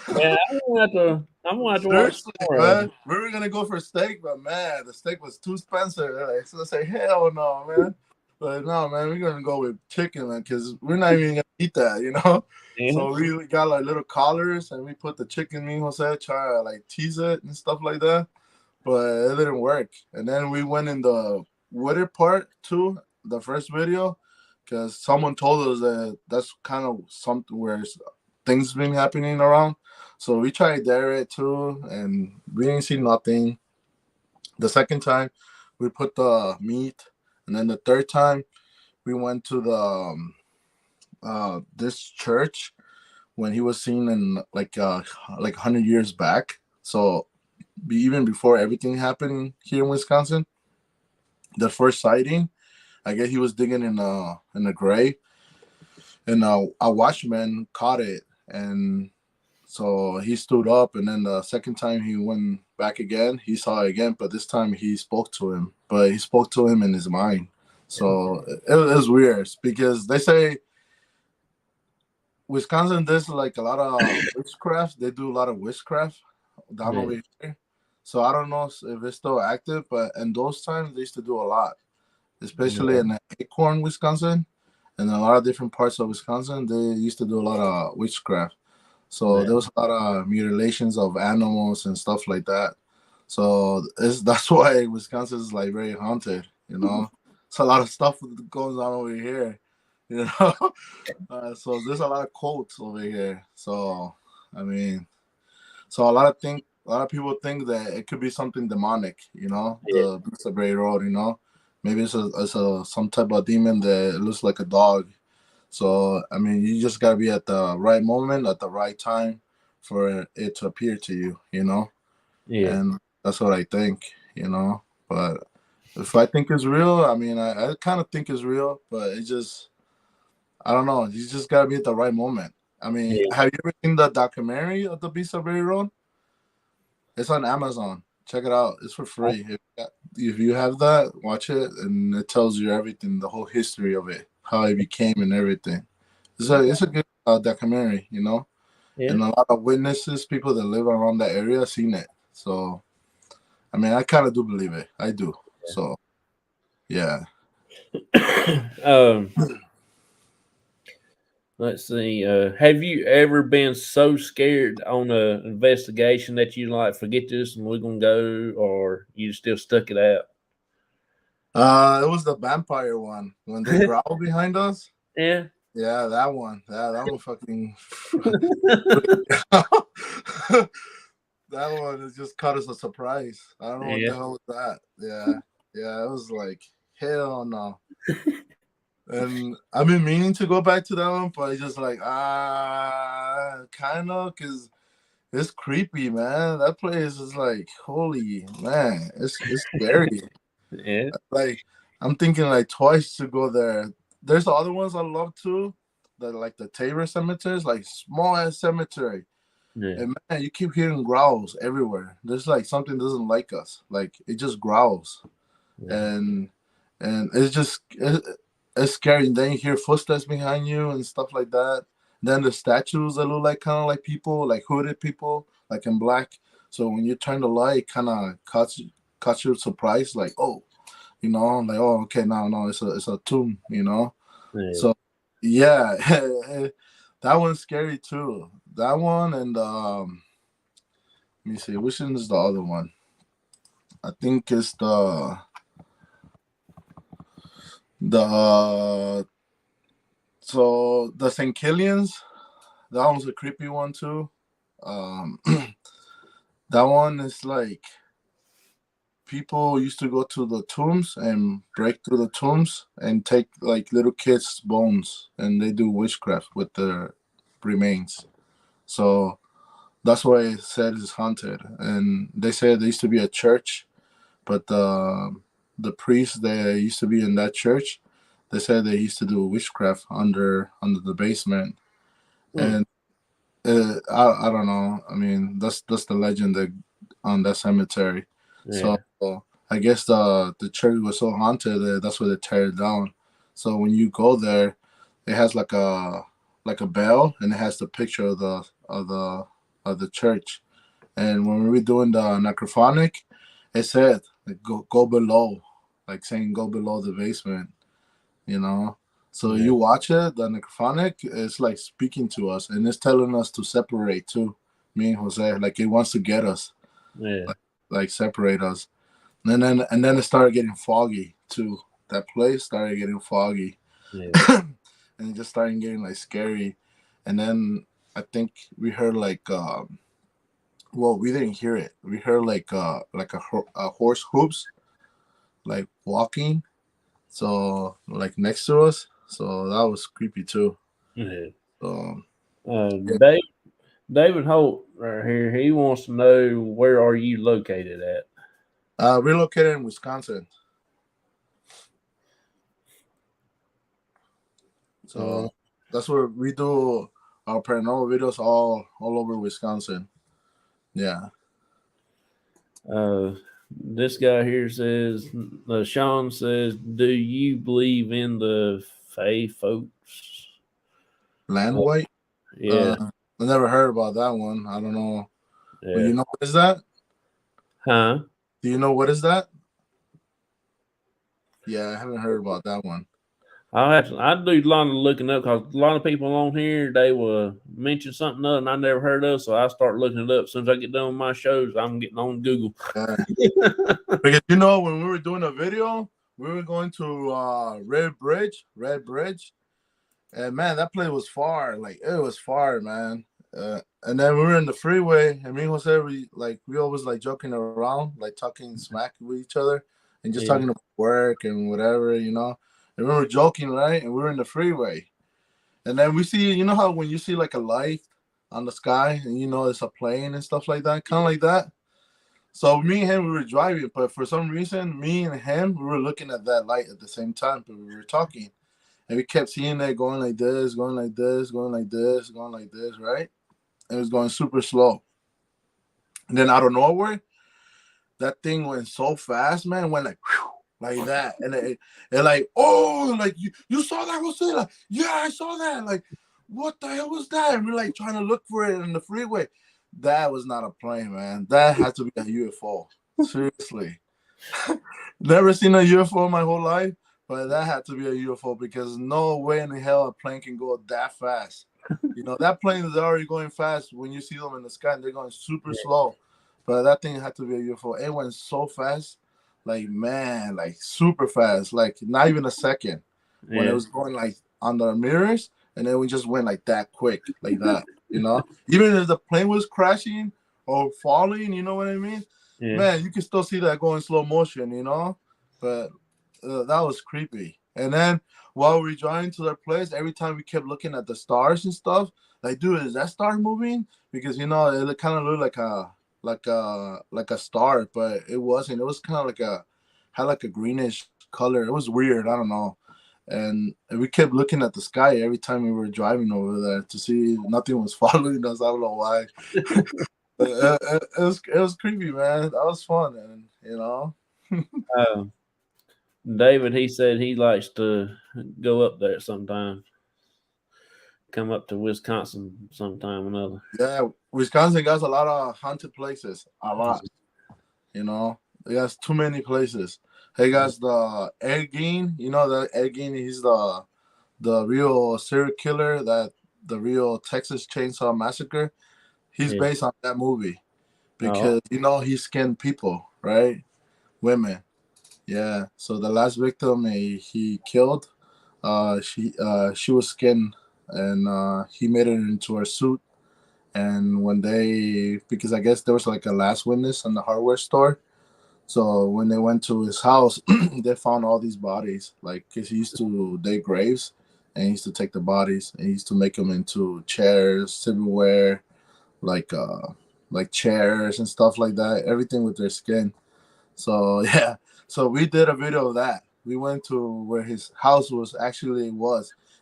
I'm gonna have to watch Seriously, more. man. We were gonna go for steak, but man, the steak was too expensive. Like, so I say, hell no, man. But no, man, we're gonna go with chicken, man, because we're not even gonna eat that. Yeah. So we got like little collars, and we put the chicken meat, Jose, try to like tease it and stuff like that. But it didn't work. And then we went in the wooded part too, the first video, because someone told us that that's kind of something where things been happening around. So we tried there too, and we didn't see nothing. The second time, we put the meat, and then the third time, we went to the this church when he was seen in like 100 years back. So even before everything happened here in Wisconsin, the first sighting, I guess he was digging in a grave, and a watchman caught it, and so he stood up, and then the second time he went back again, he saw it again, but this time he spoke to him, but he spoke to him in his mind. So it was weird because they say Wisconsin does like a lot of witchcraft. They do a lot of witchcraft down over here. So I don't know if it's still active, but in those times they used to do a lot, especially in Acorn, Wisconsin, and a lot of different parts of Wisconsin. They used to do a lot of witchcraft. So there was a lot of mutilations of animals and stuff like that. So that's why Wisconsin is like very haunted. It's a lot of stuff that goes on over here. you know. So there's a lot of quotes over here. So I mean, so a lot of people think that it could be something demonic, you know, Yeah. the Beast of Bray Road, you know. Maybe it's some type of demon that looks like a dog. So I mean, you just gotta be at the right moment, at the right time, for it to appear to you, you know. Yeah. And that's what I think, you know. But if I think it's real, I mean, I kind of think it's real, but it just, I don't know. You just gotta be at the right moment. I mean, Yeah. have you ever seen the documentary of the Beast of Bray Road? It's on Amazon. Check it out. It's for free. If you have that, watch it, and it tells you everything, the whole history of it, how it became, and everything. It's a good documentary, you know. Yeah. And a lot of witnesses, people that live around that area, seen it. So, I mean, I kind of do believe it. I do. So, yeah. Let's see. Have you ever been so scared on an investigation that you like forget this and we're gonna go, or you still stuck it out? It was the vampire one when they growl behind us. Yeah. Yeah, that one. That one fucking. That one is just caught us a surprise. I don't know what the Yeah. hell was that. Yeah, it was like hell no. And I've been meaning to go back to that one, but it's just like kind of, because it's creepy, man. That place is like, holy man, it's scary. Yeah. Like, I'm thinking like twice to go there. There's other ones I love too, like the Tabor cemeteries, like small ass cemetery. Yeah. And man, you keep hearing growls everywhere. There's like something doesn't like us. Like it just growls, Yeah. and it's scary. And then you hear footsteps behind you and stuff like that. Then the statues that look like kind of like people, like hooded people, like in black. So when you turn the light, kind of caught you surprise, like, oh, you know, I'm like, oh, okay, no, it's a tomb, you know. Yeah. So yeah, that one's scary too. That one and let me see, which one is the other one? I think it's the so the St. Killians. That one's a creepy one too. That one is like people used to go to the tombs and break through the tombs and take like little kids' bones and they do witchcraft with their remains. So that's why it said it's haunted. And they said there used to be a church, but the priests that used to be in that church, they said they used to do witchcraft under the basement. And I don't know. I mean, that's the legend that on that cemetery. Yeah. So I guess the church was so haunted that that's why they tear it down. So when you go there, it has like a bell and it has the picture of the church. And when we were doing the necrophonic, it said like, go below, like saying go below the basement, you know. So you watch it, the necrophonic is like speaking to us and it's telling us to separate too. Me and Jose, like it wants to get us, like separate us. And then it started getting foggy too. That place started getting foggy, and it just started getting like scary. And then I think we heard like well, we didn't hear it. We heard like a horse hooves, like walking. So like next to us. So that was creepy too. Yeah. So David Holt right here. He wants to know, where are you located at? we're located in Wisconsin. So that's where we do our paranormal videos all over Wisconsin. Yeah. This guy here says, Sean says, do you believe in the Fae folks? Land White? Yeah. I never heard about that one. I don't know. Yeah. But you know what is that? Huh? Do you know what is that? Yeah, I haven't heard about that one. I do a lot of looking up because a lot of people on here, they will mention something other and I never heard of, so I start looking it up. As soon as I get done with my shows, I'm getting on Google. Because you know, when we were doing a video, we were going to Red Bridge, And man, that play was far. Like it was far, man. And then we were in the freeway, and me and Jose, we always like joking around, like talking smack with each other, and just talking about work and whatever, you know. And we were joking, right? And we were in the freeway, and then we see, you know how when you see like a light on the sky, and you know it's a plane and stuff like that, kind of like that. So me and him, we were driving, but for some reason, me and him, we were looking at that light at the same time, but we were talking. And we kept seeing it going like this, going like this, going like this, going like this, right? And it was going super slow. And then out of nowhere, that thing went so fast, man. Went like, whew, like that. And it like, oh, like you saw that, Jose? Like, yeah, I saw that. Like, what the hell was that? And we're like trying to look for it in the freeway. That was not a plane, man. That had to be a UFO. Seriously. Never seen a UFO in my whole life. But that had to be a UFO because no way in the hell a plane can go that fast. You know, that plane is already going fast when you see them in the sky and they're going super slow. But that thing had to be a UFO. It went so fast, like, man, like super fast, like not even a second when it was going like on the mirrors. And then we just went like that quick, like that, you know? Even if the plane was crashing or falling, you know what I mean? Yeah. Man, you can still see that going slow motion, you know? But that was creepy. And then while we were driving to their place, every time we kept looking at the stars and stuff, like, dude, is that star moving? Because you know it kind of looked like a star, but it wasn't. It was kind of like had like a greenish color. It was weird. I don't know. And we kept looking at the sky every time we were driving over there to see nothing was following us. I don't know why. It was creepy, man. That was fun, and you know. David, he said he likes to go up there sometime. Come up to Wisconsin sometime or another. Yeah, Wisconsin got a lot of haunted places. A lot. You know, it has too many places. He got the Ed Gein. You know that Ed Gein, he's the real serial killer, that the real Texas Chainsaw Massacre. He's based on that movie because you know he skinned people, right? Women. Yeah. So the last victim he killed, she was skinned, and he made it into her suit. And when because I guess there was like a last witness in the hardware store. So when they went to his house, they found all these bodies. Like, because he used to dig graves, and he used to take the bodies and he used to make them into chairs, silverware, like chairs and stuff like that. Everything with their skin. So yeah. So we did a video of that. We went to where his house was.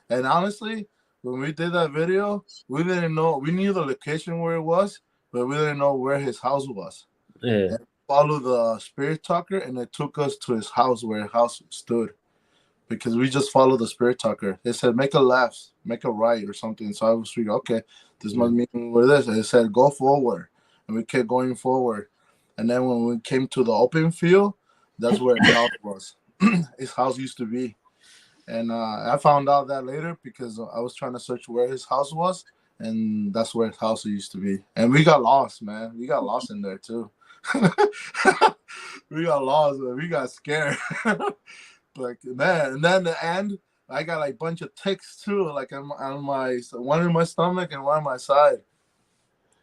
And honestly, when we did that video, we didn't know. We knew the location where it was, but we didn't know where his house was. Yeah. And followed the spirit talker, and it took us to his house where his house stood. Because we just followed the spirit talker. It said make a left, make a right, or something. So I was thinking, okay, this must mean where this. And it said go forward, and we kept going forward. And then when we came to the open field, that's where his house was. His house used to be. And I found out that later because I was trying to search where his house was, and that's where his house used to be. And we got lost, man. We got lost in there too. We got lost, man. We got scared. Like, man. And then the end, I got like a bunch of ticks too, like on my one in my stomach and one on my side.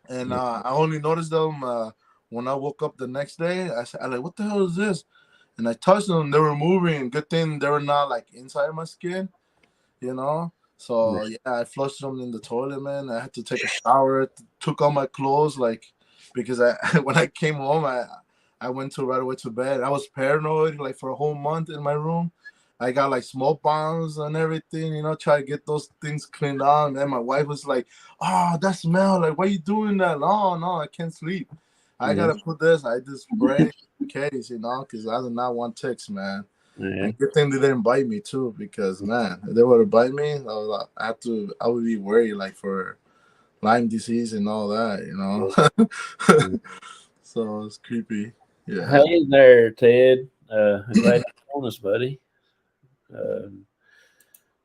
And I only noticed them when I woke up the next day. I like, what the hell is this? And I touched them, they were moving. Good thing they were not like inside my skin, you know. So yeah, I flushed them in the toilet, man. I had to take a shower, took all my clothes, like, because when I came home, I went right away to bed. I was paranoid, like, for a whole month in my room. I got like smoke bombs and everything, you know, try to get those things cleaned out. And my wife was like, "Oh, that smell! Like, why are you doing that?" No, I can't sleep. I gotta put this. I just spray in case, you know, because I do not want ticks, man. Yeah. And good thing they didn't bite me too, because man, if they were to bite me, I would be worried, like, for Lyme disease and all that, you know. So it's creepy. Yeah. Hey there, Ted. Glad you're on us, buddy.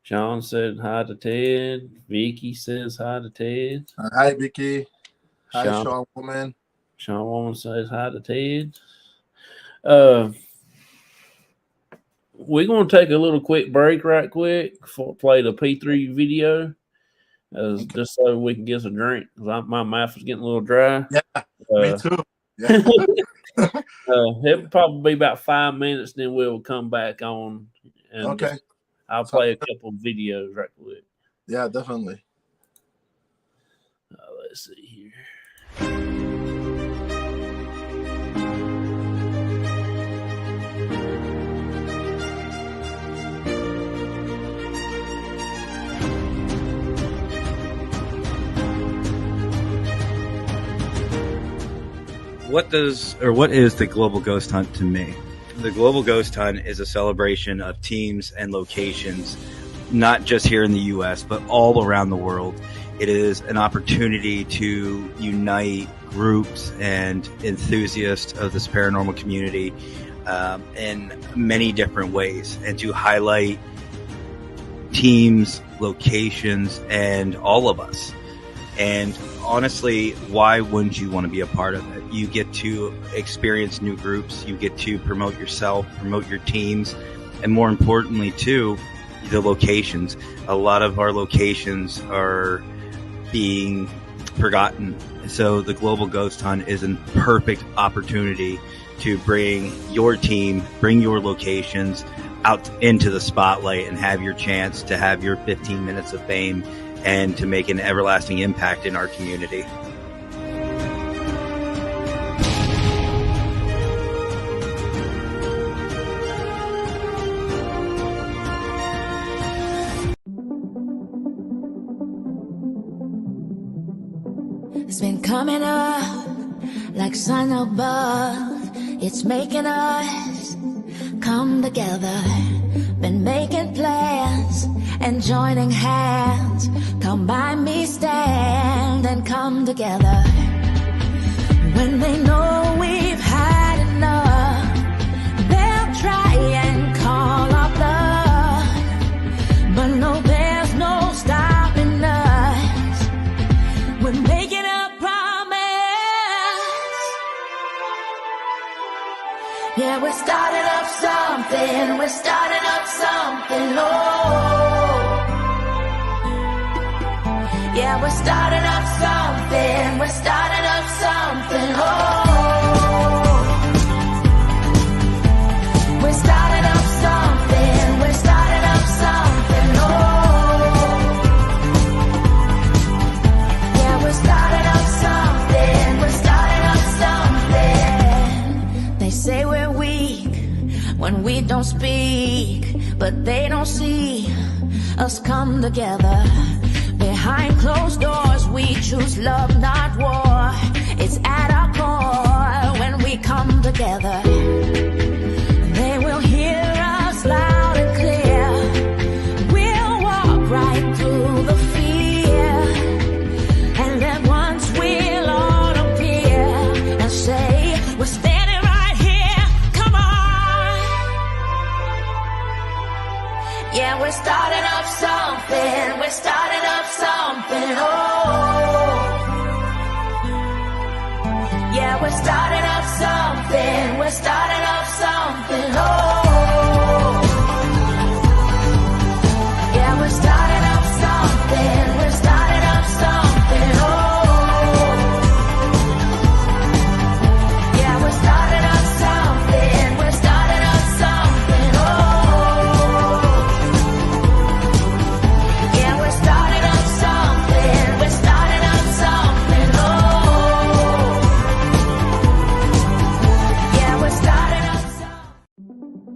Sean said hi to Ted. Vicky says hi to Ted. Hi, Vicky. Hi, Sean Woman. Sean Woman says hi to Ted. we're going to take a little quick break right quick for play the P3 video. Just so we can get a drink, because my mouth is getting a little dry. Yeah, me too. Yeah. It'll probably be about 5 minutes, then we'll come back on. And okay. I'll play a couple of videos right quick. Yeah, definitely. Let's see here. What is the Global Ghost Hunt to me? The Global Ghost Hunt is a celebration of teams and locations, not just here in the U.S., but all around the world. It is an opportunity to unite groups and enthusiasts of this paranormal community in many different ways, and to highlight teams, locations, and all of us. And honestly, why wouldn't you want to be a part of it? You get to experience new groups. You get to promote yourself, promote your teams, and more importantly, too, the locations. A lot of our locations are being forgotten. So the Global Ghost Hunt is a perfect opportunity to bring your team, bring your locations out into the spotlight and have your chance to have your 15 minutes of fame and to make an everlasting impact in our community. It's been coming up like sun above. It's making us come together. Been making plans and joining hands. Come by me, stand and come together. When they know we've had enough, they'll try and call our bluff. But no, there's no stopping us. We're making a promise. Yeah, we're starting up something. We're starting up something. Oh. Yeah, we're starting up something. We're starting up something. Oh. We're starting up something. We're starting up something. Oh. Yeah, we're starting up something. We're starting up something. They say we're weak when we don't speak, but they don't see us come together. Behind closed doors, we choose love, not war. It's at our core when we come together. They will hear us loud and clear. We'll walk right through the fear. And then once we'll all appear and say, we're standing right here, come on. Yeah, we're starting up something. We're starting up something. Oh. Yeah, we're starting up something. We're starting up something. Oh. Yeah, we're starting up something. We're starting up something. Oh. Yeah, we're starting up something. We're starting up something. Oh. Yeah, we're starting up something. We're starting up something. Oh. Yeah, we're starting up something.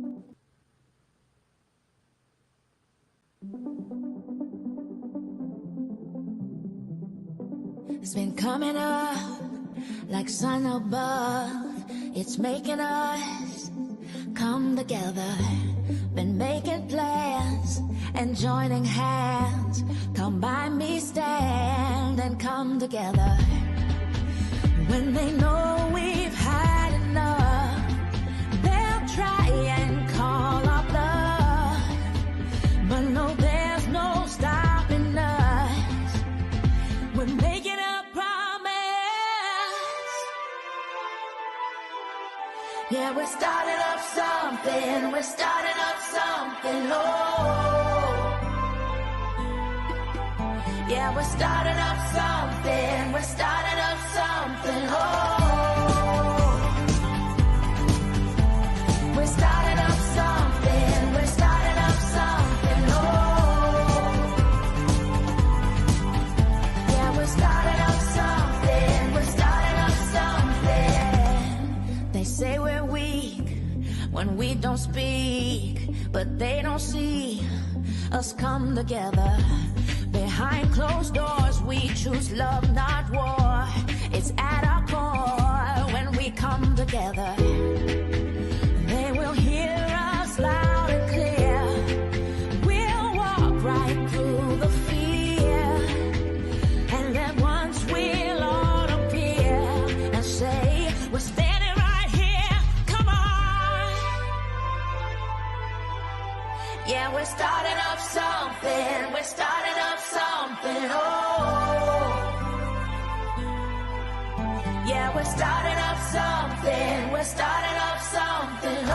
It's been coming up like sun above. It's making us come together. Been making plans and joining hands. Come by me, stand and come together. When they know we've had enough, they'll try and call our bluff. But no, there's no stopping us. We're making a promise. Yeah, we're starting up something. We're starting up something. something. Oh, yeah, we're starting up something. We're starting up something. Oh, we're starting up something. We're starting up something. Oh, yeah, we're starting up something. We're starting up something. They say we're weak when we don't speak, but they don't see us come together. Behind closed doors, we choose love, not war. It's at our core when we come together. They will hear us loud and clear. We'll walk right through the fear, and then once we'll all appear and say, we're standing right here. Come on. Yeah, we're starting up something. We're starting up something. Oh, yeah, we're starting up something. We're starting up something. Oh,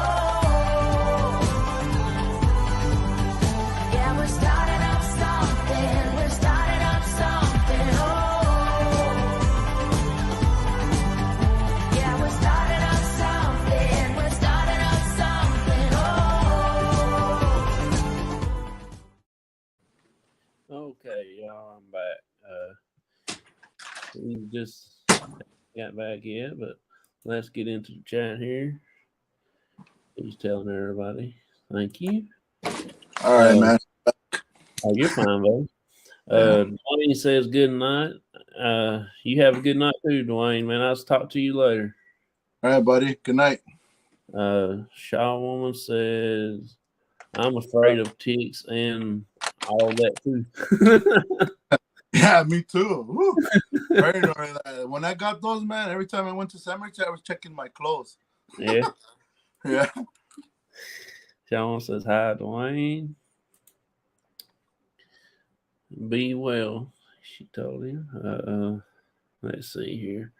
yeah, we're starting up something. We're starting up something. Oh, yeah, we're starting up something. We're starting up something. Oh. Okay, y'all, I'm back. We just got back here, but let's get into the chat here. He's telling everybody, thank you. All right, man. Oh, you're fine, bud. Dwayne says good night. You have a good night too, Dwayne, man. I'll talk to you later. All right, buddy. Good night. Shaw Woman says, I'm afraid of ticks and all that too. Yeah, me too. Woo. When I got those, man, every time I went to cemetery, I was checking my clothes. Yeah. Yeah. Sean says, hi, Dwayne. Be well, she told him. Let's see here.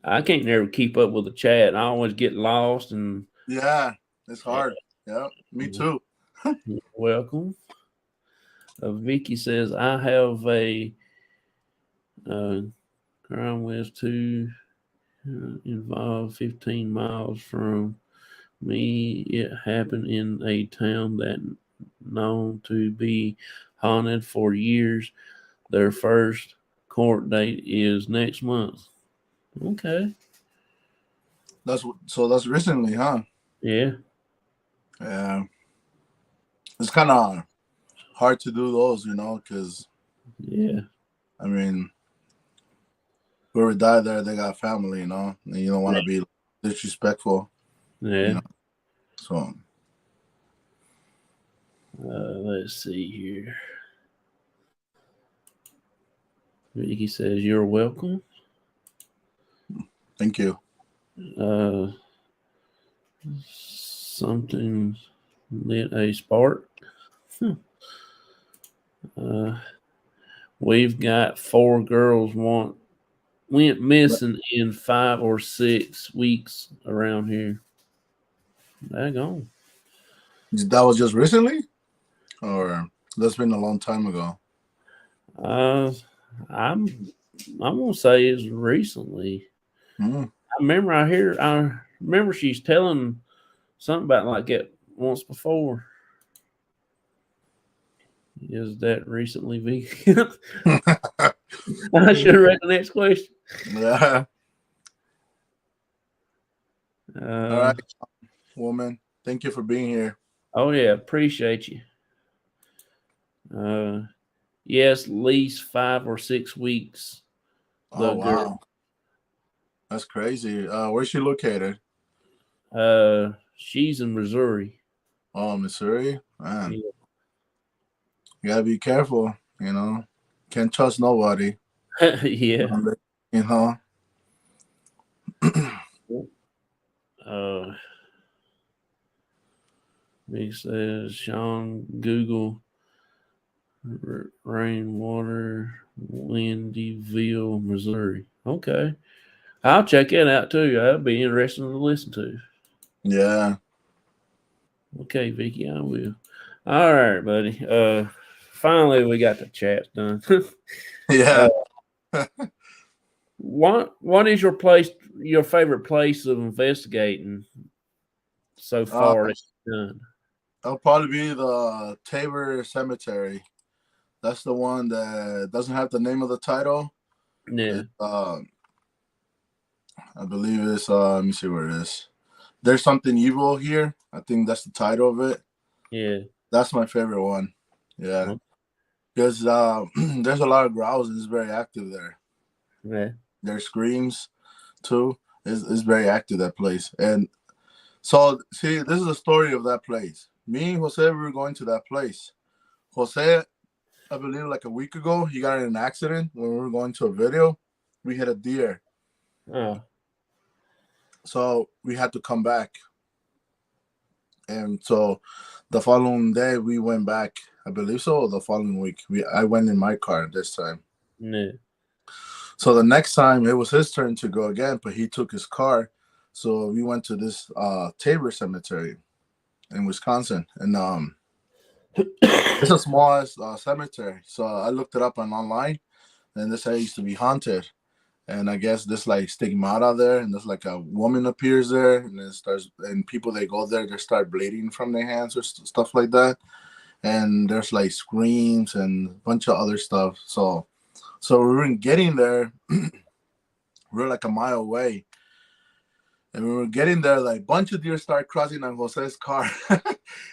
I can't never keep up with the chat. I always get lost. And yeah, it's hard. Yeah, me too. You're welcome. Vicky says, I have a crime with two involved 15 miles from me. It happened in a town that known to be haunted for years. Their first court date is next month. Okay. That's recently, huh? Yeah. Yeah. It's kind of hard to do those, because yeah, I mean, whoever died there, they got family, and you don't want to be disrespectful. Yeah. So. Let's see here. Vicky says, you're welcome. Thank you. Something lit a spark. We've got 4 girls went missing in 5 or 6 weeks around here. Daggone. That was just recently? Or that's been a long time ago? I'm gonna say it's recently. I remember she's telling something about like it once before. Is that recently, Vicky? I should have read the next question. Yeah. All right, woman. Thank you for being here. Oh yeah, appreciate you. Yes, at least 5 or 6 weeks. Oh wow, that's crazy. Where's she located? She's in Missouri. Oh, Missouri, man. Yeah. You gotta be careful. Can't trust nobody. Yeah. He says, Sean, Google rainwater, Windyville, Missouri. Okay. I'll check it out too. That'd be interesting to listen to. Yeah. Okay, Vicky, I will. All right, buddy. Finally we got the chat done. Yeah. What is your favorite place of investigating so far that you've done? It'll probably be the Tabor Cemetery. That's the one that doesn't have the name of the title. Yeah. I believe it's let me see where it is. There's Something Evil Here. I think that's the title of it. Yeah. That's my favorite one. Yeah. Okay. Because there's a lot of growls and it's very active there. Yeah. There's screams too. It's very active, that place. And so see, this is the story of that place. Me and Jose, we were going to that place. Jose, I believe like a week ago, he got in an accident when we were going to a video. We hit a deer. Oh. So we had to come back. And so the following day we went back, I believe so, or the following week. I went in my car this time. Yeah. So the next time it was his turn to go again, but he took his car. So we went to this Tabor Cemetery in Wisconsin. And it's a small cemetery. So I looked it up online, and this used to be haunted. And I guess this like stigmata there, and there's like a woman appears there, and then and people they go there, they start bleeding from their hands or stuff like that. And there's like screams and a bunch of other stuff. So we were getting there. We were like a mile away, and we were getting there. Like a bunch of deer started crossing on Jose's car.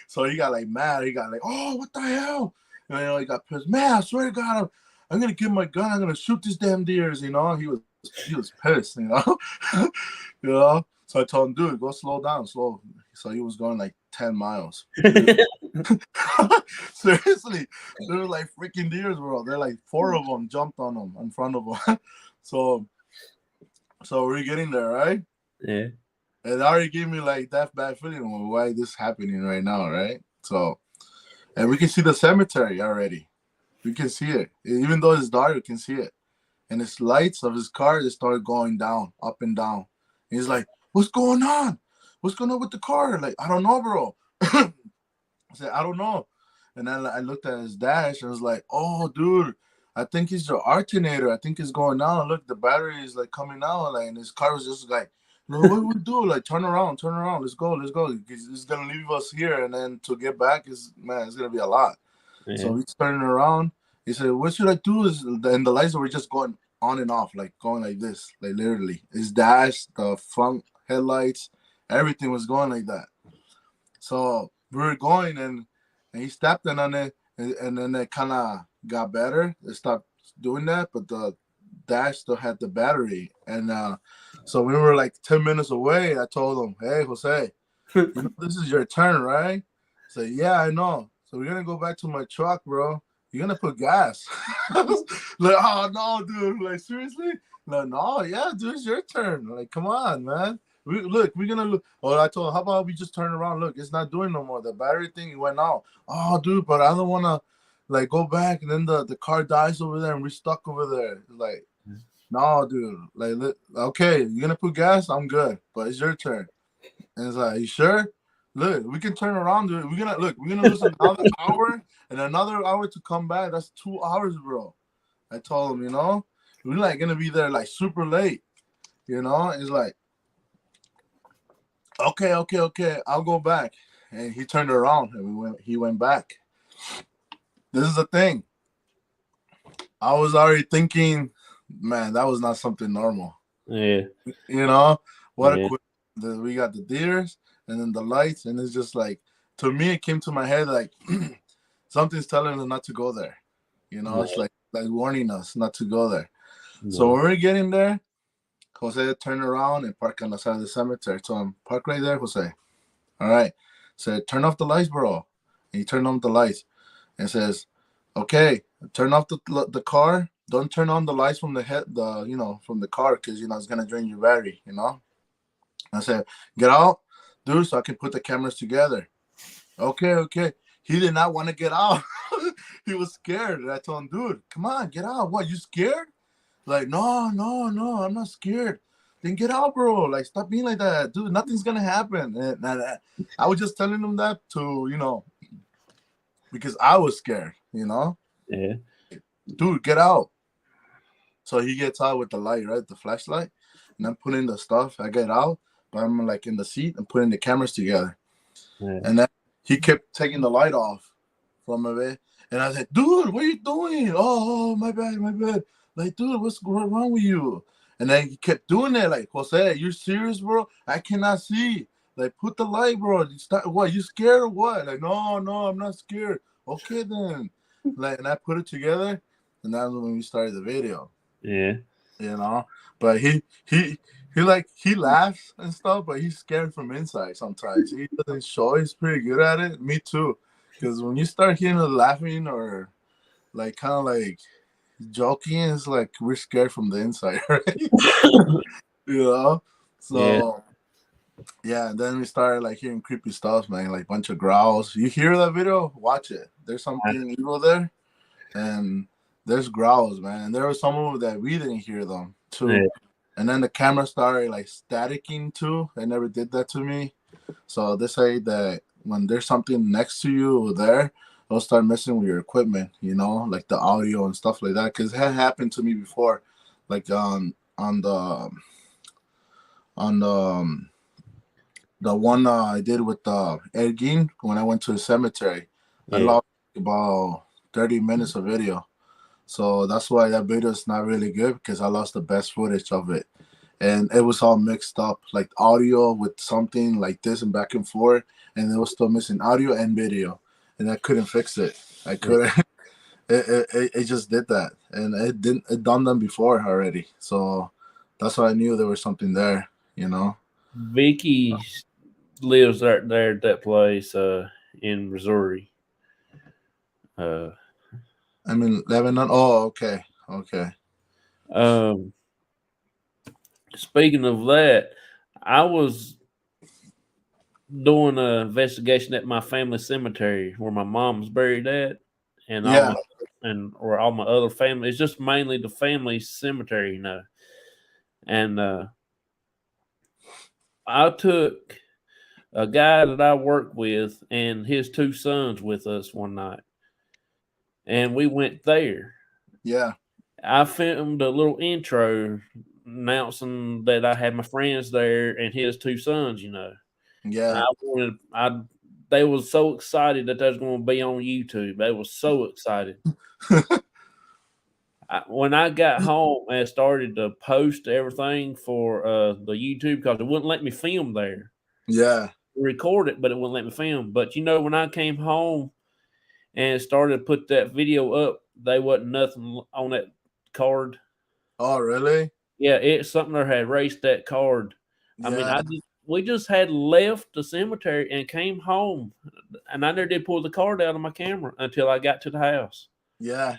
So he got like mad. He got like, "Oh, what the hell?" And he got pissed. Man, I swear to God, I'm gonna get my gun. I'm gonna shoot these damn deers. He was pissed. You know. So I told him, dude, go slow down, slow. So he was going like 10 miles. Seriously, they were like freaking deers, bro. They're like 4 of them jumped on him in front of him. So we're getting there, right? Yeah. It already gave me like that bad feeling why this is happening right now, right? So, and we can see the cemetery already. We can see it. Even though it's dark, we can see it. And his lights of his car just started going down, up and down. And he's like, "What's going on? What's going on with the car?" Like, "I don't know, bro." I said, "I don't know." And then I looked at his dash and was like, "Oh, dude, I think it's your alternator. I think it's going down. Look, the battery is like coming out." Like, and his car was just like, "What do we do? Like, turn around. Let's go. It's gonna leave us here, and then to get back it's gonna be a lot." Yeah. So he's turning around. He said, "What should I do?" And the lights were just going on and off, like going like this, like literally. His dash, the front headlights, everything was going like that. So we were going, and he stepped in on it, and then it kind of got better. It stopped doing that, but the dash still had the battery. And so we were like 10 minutes away. I told him, "Hey, Jose, you know, this is your turn, right?" I said, "Yeah, I know. So we're gonna go back to my truck, bro. You're gonna put gas." Like, "Oh no, dude! Like, seriously?" Like, "No, yeah, dude, it's your turn. Like, come on, man. We're gonna look." Oh, I told him, "How about we just turn around? Look, it's not doing no more. The battery thing went out." "Oh, dude, but I don't wanna like go back and then the car dies over there and we're stuck over there." Like, "No, dude. Like, okay, you're gonna put gas. I'm good, but it's your turn." And it's like, "You sure? Look, we can turn around, dude. We're gonna lose another hour and another hour to come back. That's 2 hours, bro." I told him, we're like gonna be there like super late, It's like, okay, I'll go back. And he turned around and he went back. This is the thing. I was already thinking, man, that was not something normal. Yeah. What a quick. We got the deers and then the lights, and it's just like, to me, it came to my head like something's telling us not to go there. It's like warning us not to go there. Yeah. So when we're getting there, Jose turned around and parked on the side of the cemetery. So I'm park right there, Jose. All right. Said, "Turn off the lights, bro." And he turned on the lights and says, "Okay, turn off the car. Don't turn on the lights from the from the car, because it's gonna drain your battery. I said, "Get out, dude, so I can put the cameras together." Okay. He did not want to get out. He was scared. And I told him, "Dude, come on, get out. What, you scared?" Like, no, I'm not scared. then get out, bro. Like, stop being like that, dude. Nothing's gonna happen. And I was just telling him that to, you know, because I was scared, you know. Yeah. Dude, get out. So he gets out with the light, right, the flashlight, and I'm putting the stuff. I get out, but I'm like in the seat and putting the cameras together. Yeah. And then he kept taking the light off from it. And I was like, dude, what are you doing? Oh, my bad. Like, dude, what's wrong with you? And then he kept doing it. Like, Jose, you're serious, bro? I cannot see. Like, put the light, bro. What, you scared or what? Like, no, I'm not scared. Okay, then. Like, and I put it together, and that's when we started the video. Yeah. You know? But he laughs and stuff, but he's scared from inside sometimes. He doesn't show. He's pretty good at it. Me too. Because when you start hearing him laughing or like kind of like joking, it's like we're scared from the inside, right? You know? So yeah, and then we started like hearing creepy stuff, man, like bunch of growls. You hear that video? Watch it. There's something evil there, and there's growls, man. And there was some of them that we didn't hear them too. Yeah. And then the camera started like staticking too. They never did that to me. So they say that when there's something next to you or there, it'll start messing with your equipment, you know, like the audio and stuff like that. Because it had happened to me before, like on the one I did with Ergin when I went to the cemetery. Yeah. I lost about 30 minutes of video. So that's why that video is not really good, because I lost the best footage of it. And it was all mixed up, like audio with something like this and back and forth. And it was still missing audio and video. And I couldn't fix it. I couldn't. It just did that. And it done them before already. So that's why I knew there was something there, you know. Vicky lives right there at that place in Missouri. I'm in Lebanon. Oh, okay. Speaking of that, I was doing an investigation at my family cemetery where my mom's buried at, and where all my other family. It's just mainly the family cemetery, you know. And I took a guy that I worked with and his two sons with us one night, and we went there. Yeah. I filmed a little intro announcing that I had my friends there and his two sons, you know. Yeah. They were so excited that they was going to be on YouTube. They were so excited. When I got home and started to post everything for the YouTube, because it wouldn't let me film there. Yeah. Record it, but it wouldn't let me film. But, you know, when I came home and started to put that video up, they wasn't nothing on that card. Oh, really? Yeah, it's something that had erased that card. Yeah. I mean, we just had left the cemetery and came home, and I never did pull the card out of my camera until I got to the house. Yeah.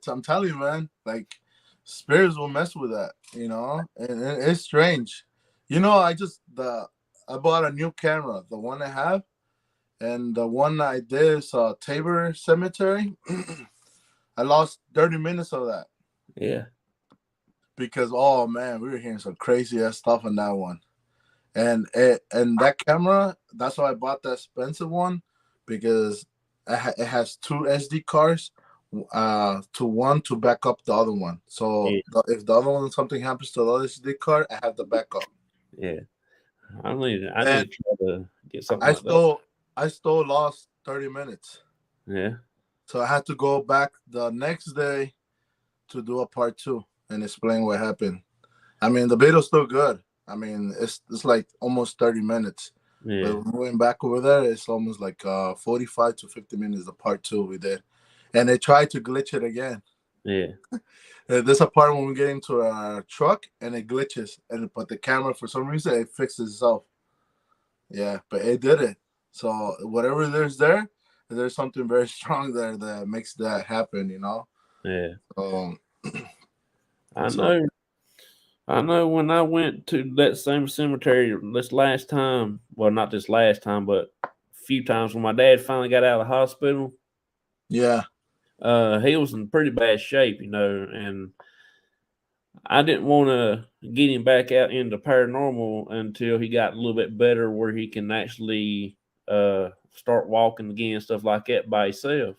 I'm telling you, man, like spirits will mess with that, you know, and it's strange. You know, I bought a new camera, the one I have, and the one I did is Tabor Cemetery. I lost 30 minutes of that. Yeah. Because, oh, man, we were hearing some crazy-ass stuff on that one. And that camera, that's why I bought the expensive one, because it has two SD cards, to one to back up the other one. So if the other one, something happens to the other SD card, I have the backup. Yeah. I need to try to get something I still lost 30 minutes. Yeah. So I had to go back the next day to do a part 2 and explain what happened. I mean, the video's still good. I mean, it's like almost 30 minutes. Yeah. But when we went back over there, it's almost like 45 to 50 minutes, the part 2 we did. And they tried to glitch it again. Yeah. There's a part when we get into a truck and it glitches. But the camera, for some reason, it fixes itself. Yeah, but it did it. So whatever there's something very strong there that makes that happen, you know? Yeah. I know when I went to that same cemetery this last time, well, not this last time, but a few times when my dad finally got out of the hospital. Yeah. He was in pretty bad shape, you know, and I didn't want to get him back out into paranormal until he got a little bit better, where he can actually start walking again and stuff like that by himself.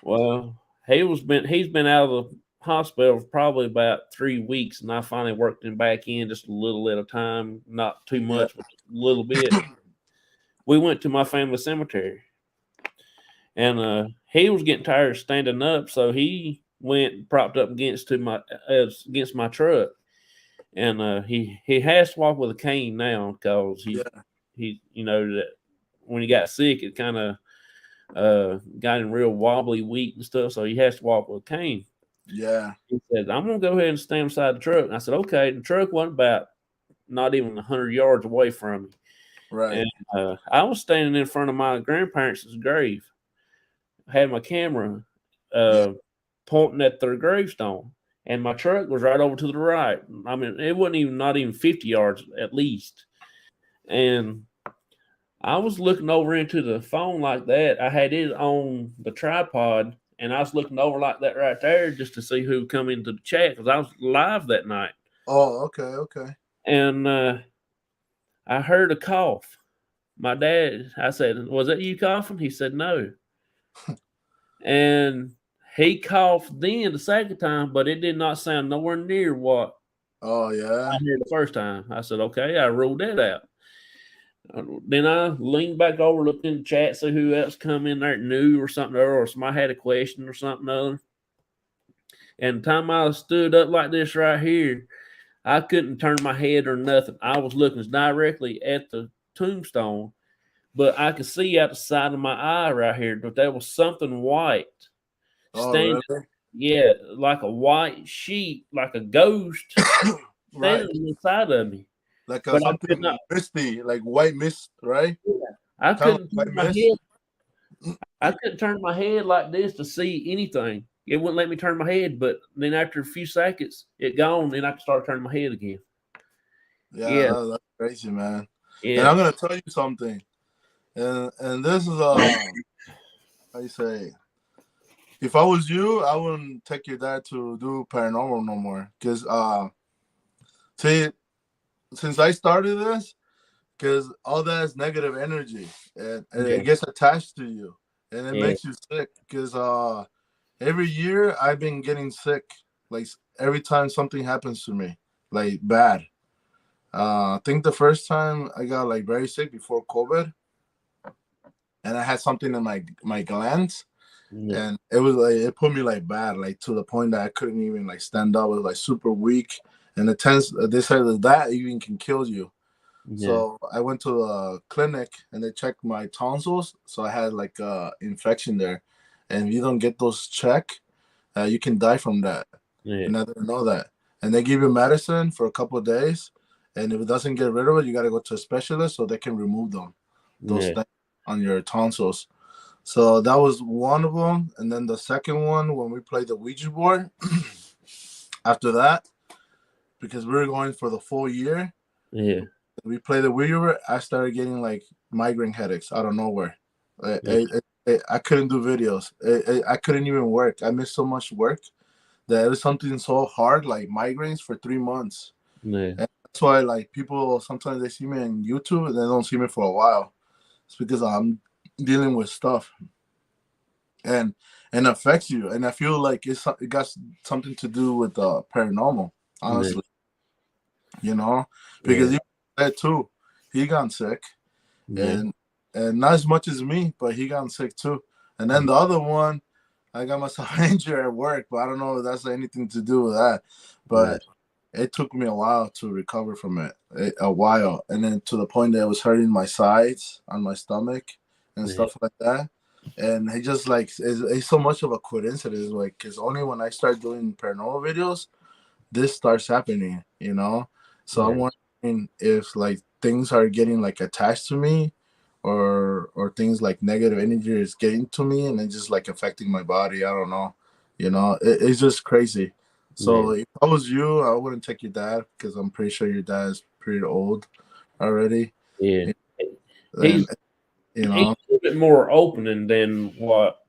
Well, he's been out of the hospital for probably about 3 weeks, and I finally worked him back in just a little at a time, not too much, but a little bit. We went to my family cemetery, and he was getting tired of standing up, so he went and propped up against my truck, and he has to walk with a cane now because he that when he got sick, it kind of got him real wobbly, weak and stuff, so he has to walk with a cane. Yeah. He said, "I'm gonna go ahead and stand beside the truck." And I said, "Okay." The truck wasn't about not even 100 yards away from me. Right. And I was standing in front of my grandparents' grave. I had my camera pointing at their gravestone, and my truck was right over to the right. I mean, it wasn't not even 50 yards at least. And I was looking over into the phone like that. I had it on the tripod, and I was looking over like that right there just to see who come into the chat because I was live that night. Oh, okay. And I heard a cough. My dad, I said, "Was that you coughing?" He said, "No." And he coughed then the second time, but it did not sound nowhere near what I heard the first time. I said, "Okay," I ruled that out. Then I leaned back over, looked in the chat, see who else come in there new or something, or somebody had a question or something other. And the time I stood up like this right here, I couldn't turn my head or nothing. I was looking directly at the tombstone, but I could see out the side of my eye right here that there was something white standing. Really? Yeah, like a white sheet, like a ghost standing inside of me. Like something misty, like white mist, right? Yeah. I couldn't turn my head. I couldn't turn my head like this to see anything. It wouldn't let me turn my head, but then after a few seconds, it gone, then I could start turning my head again. Yeah. That's crazy, man. Yeah. And I'm gonna tell you something. And this is how you say, if I was you, I wouldn't take your dad to do paranormal no more. Because see, since I started this, because all that is negative energy, and it gets attached to you, and it makes you sick. Because every year I've been getting sick, like every time something happens to me, like bad. I think the first time I got like very sick before COVID, and I had something in my glands, and it was like it put me like bad, like to the point that I couldn't even like stand up. I was like super weak, and they said that even can kill you. So I went to a clinic and they checked my tonsils. So I had like infection there, and if you don't get those checked, you can die from that. And I didn't know that. And they give you medicine for a couple of days, and if it doesn't get rid of it, you got to go to a specialist so they can remove those things on your tonsils. So that was one of them. And then the second one, when we played the Ouija board, after that, because we were going for the full year, we played the Ouija board, I started getting like migraine headaches out of nowhere. I couldn't do videos. I couldn't even work. I missed so much work that it was something so hard, like migraines for 3 months. And that's why like people, sometimes they see me on YouTube and they don't see me for a while. It's because I'm dealing with stuff and affects you. And I feel like it got something to do with paranormal, honestly. You know, because he said too, he got sick, and not as much as me, but he got sick too. And then the other one, I got myself injured at work, but I don't know if that's anything to do with that. But it took me a while to recover from it, and then to the point that it was hurting my sides on my stomach and stuff like that. And he just like it's so much of a coincidence, like because only when I start doing paranormal videos, this starts happening, you know. So I'm wondering if like things are getting like attached to me, or things like negative energy is getting to me and it's just like affecting my body. I don't know, you know. It's just crazy. So if I was you, I wouldn't take your dad because I'm pretty sure your dad is pretty old already. Yeah, and, he's a little bit more opening than what.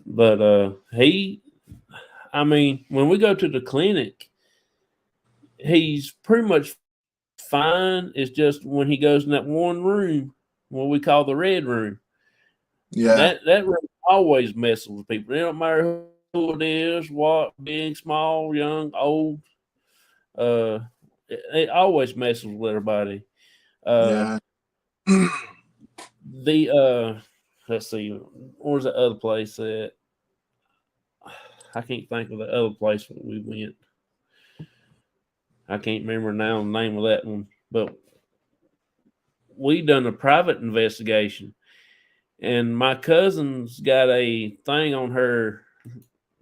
But I mean, when we go to the clinic, he's pretty much fine. It's just when he goes in that one room, what we call the red room. Yeah. That room always messes with people. It don't matter who it is, what, big, small, young, old. It always messes with everybody. Yeah. Let's see, where's the other place at? I can't think of the other place where we went. I can't remember now the name of that one, but we done a private investigation, and my cousin's got a thing on her.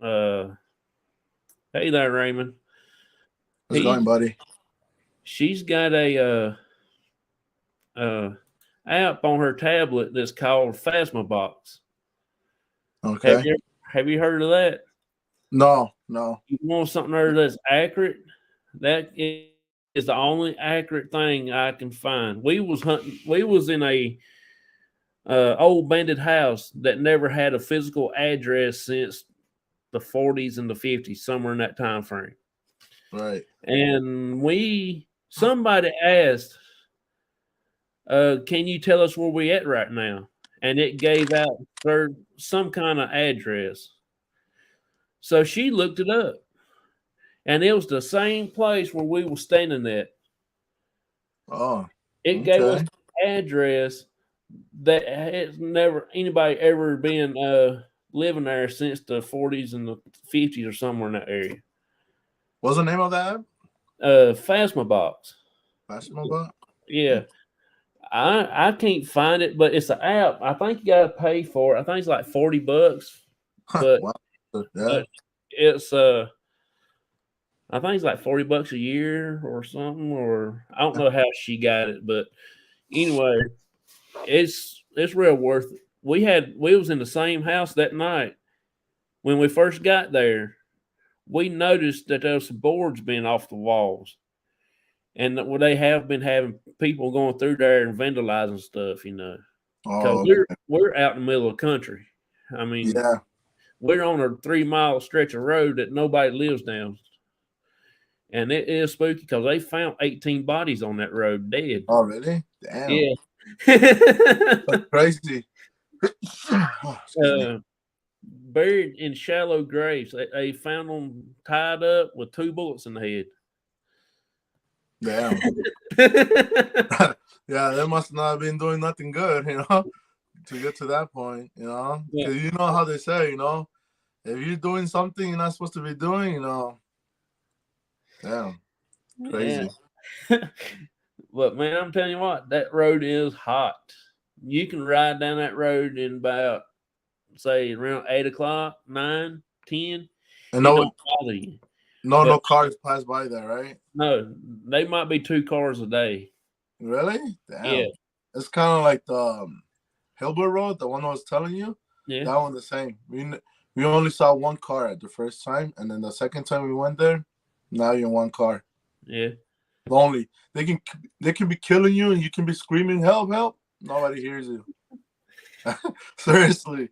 Hey there, Raymond. How's it going, buddy? She's got a app on her tablet that's called Phasmabox. Okay. Have you heard of that? No. You want something there that's accurate? That is the only accurate thing I can find. We was hunting. We was in a old abandoned house that never had a physical address since the 40s and the 50s, somewhere in that time frame. Right. And somebody asked, can you tell us where we at right now? And it gave out some kind of address. So she looked it up, and it was the same place where we were standing at. Oh, it gave us the address that has never anybody ever been living there since the 40s and the 50s or somewhere in that area. What's the name of that app? Phasmabox. Phasmabox? Yeah. I can't find it, but it's an app. I think you got to pay for it. I think it's like $40, but, wow. but it's I think it's like $40 a year or something, or I don't know how she got it, but anyway, it's real worth it. We was in the same house that night. When we first got there, we noticed that there was some boards being off the walls. And that they have been having people going through there and vandalizing stuff, because we're out in the middle of the country. I mean, we're on a 3-mile stretch of road that nobody lives down. And it is spooky because they found 18 bodies on that road dead. Oh, really? Damn. Yeah. That's crazy. Buried in shallow graves. They found them tied up with 2 bullets in the head. Damn. Yeah, they must not have been doing nothing good, to get to that point, because you know how they say, if you're doing something you're not supposed to be doing, damn, crazy. Yeah. But man, I'm telling you what, that road is hot. You can ride down that road in about, say, around 8 o'clock, 9, 10. And don't bother you. No cars pass by there, right? No, they might be 2 cars a day. Really? Damn. Yeah. It's kind of like the Hillborough Road, the one I was telling you. Yeah. That one the same. We only saw 1 car at the first time, and then the second time we went there, now you're in 1 car. Yeah. Lonely. They can be killing you, and you can be screaming, "Help! Help!" Nobody hears you. Seriously,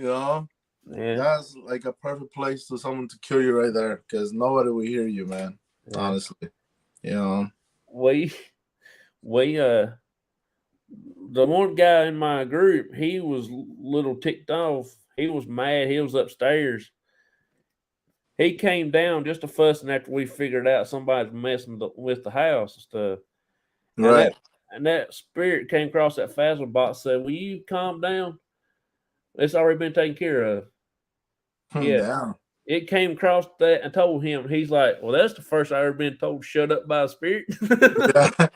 Yeah. That's like a perfect place for someone to kill you right there, because nobody will hear you, man. Yeah. Honestly, the one guy in my group, he was a little ticked off. He was mad. He was upstairs. He came down just a fussing after we figured out somebody's messing with the house and stuff. Right. And that spirit came across that Phasma box and said, "Will you calm down? It's already been taken care of." Yeah. It came across that and told him. He's like, "Well, that's the first I ever been told to shut up by a spirit." Yeah.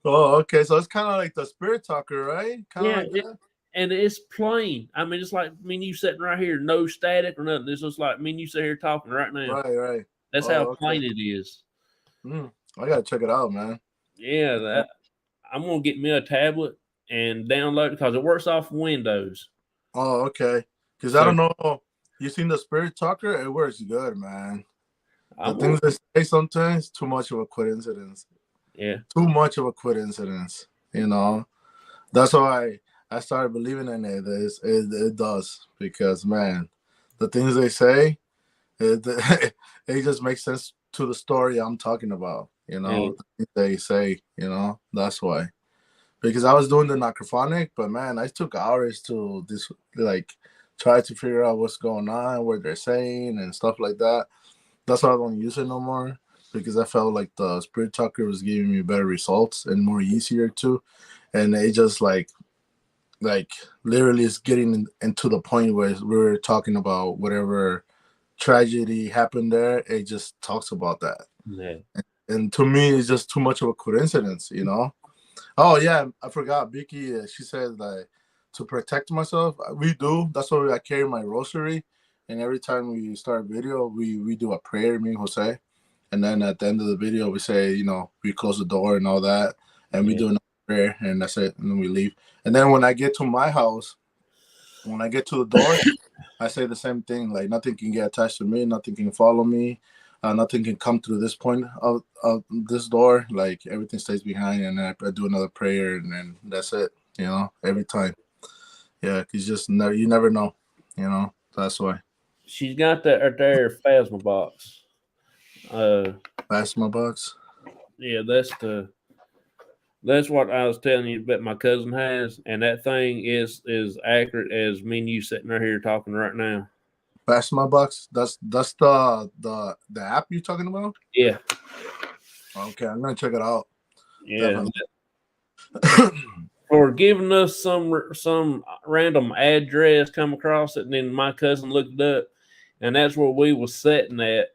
Oh, okay. So it's kind of like the spirit talker, right? Like that? And it's plain. I mean, it's like you sitting right here, no static or nothing. It's just like you sit here talking right now. Right. That's how plain it is. I gotta check it out, man. Yeah, I'm gonna get me a tablet and download it because it works off Windows. Oh, okay. Because I don't know. You seen the spirit talker? It works good, man. The things they say sometimes, too much of a coincidence. Yeah. Too much of a coincidence. That's why I started believing in it. It does, because man, the things they say, it just makes sense to the story I'm talking about. You know, the things they say. You know, that's why. Because I was doing the necrophonic, but man, I took hours to try to figure out what's going on, what they're saying, and stuff like that. That's why I don't use it no more, because I felt like the Spirit Talker was giving me better results and more easier too. And it just like literally is getting into the point where we're talking about whatever tragedy happened there. It just talks about that. Yeah. And to me, it's just too much of a coincidence, you know? Oh, yeah, I forgot. Vicky, she said like to protect myself. We do. That's why I carry my rosary. And every time we start a video, we do a prayer, me and Jose. And then at the end of the video, we say, you know, we close the door and all that. And we do another prayer, and that's it. And then we leave. And then when I get to my house, when I get to the door, I say the same thing. Like, nothing can get attached to me. Nothing can follow me. Nothing can come through this point of this door. Like, everything stays behind. And then I do another prayer, and then that's it, you know, every time. Yeah, because you never know, you know. That's why. She's got that right there, Phasma box. Phasma box? Yeah, that's what I was telling you that my cousin has, and that thing is accurate as me and you sitting right here talking right now. Phasma box? That's the app you're talking about? Yeah. Okay, I'm gonna check it out. Yeah. For giving us some random address, come across it, and then my cousin looked it up, and that's where we was sitting at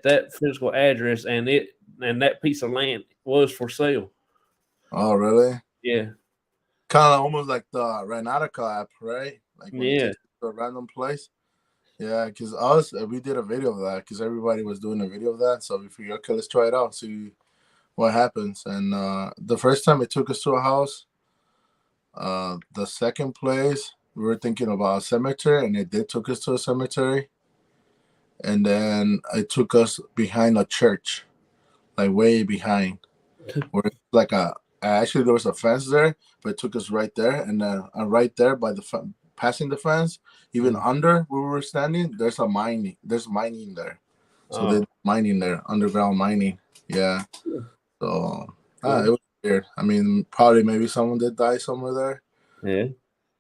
that physical address, and that piece of land was for sale. Oh, really? Yeah. Kind of almost like the Ranatica app, right? Like when you Yeah. take it to a random place. Yeah, because we did a video of that because everybody was doing a video of that. So we figured, okay, let's try it out, see what happens. And the first time it took us to a house. The second place, we were thinking about a cemetery, and it took us to a cemetery. And then it took us behind a church, like way behind. Where it's like actually there was a fence there, but it took us right there. And then right there by the passing the fence, even under where we were standing, there's mining there. So they're mining there, underground mining. Yeah. So it was weird. I mean, probably maybe someone did die somewhere there. Yeah.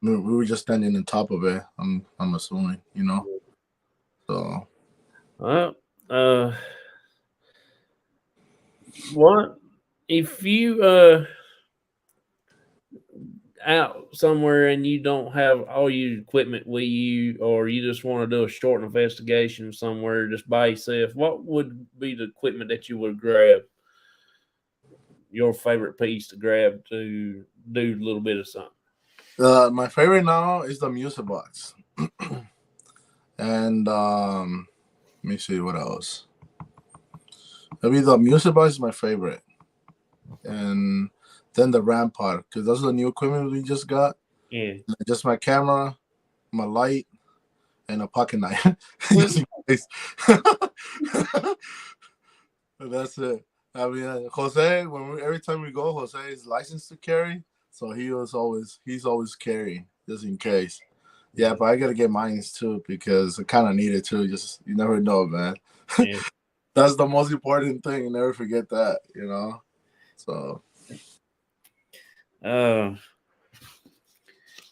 We were just standing on top of it. I'm assuming, you know. So. Well, what if you out somewhere and you don't have all your equipment with you, or you just want to do a short investigation somewhere just by yourself? What would be the equipment that you would grab? Your favorite piece to grab to do a little bit of something? My favorite now is the music box. And let me see what else. Maybe the music box is my favorite. And then the Rampart, because those are the new equipment we just got. Yeah. Just my camera, my light, and a pocket knife. Just in case. That's it. I mean, Jose, every time we go, Jose is licensed to carry, so he's always carrying just in case. Yeah, but I gotta get mine too because I kind of need it too. Just you never know, man. Yeah. That's the most important thing. You never forget that, you know. So,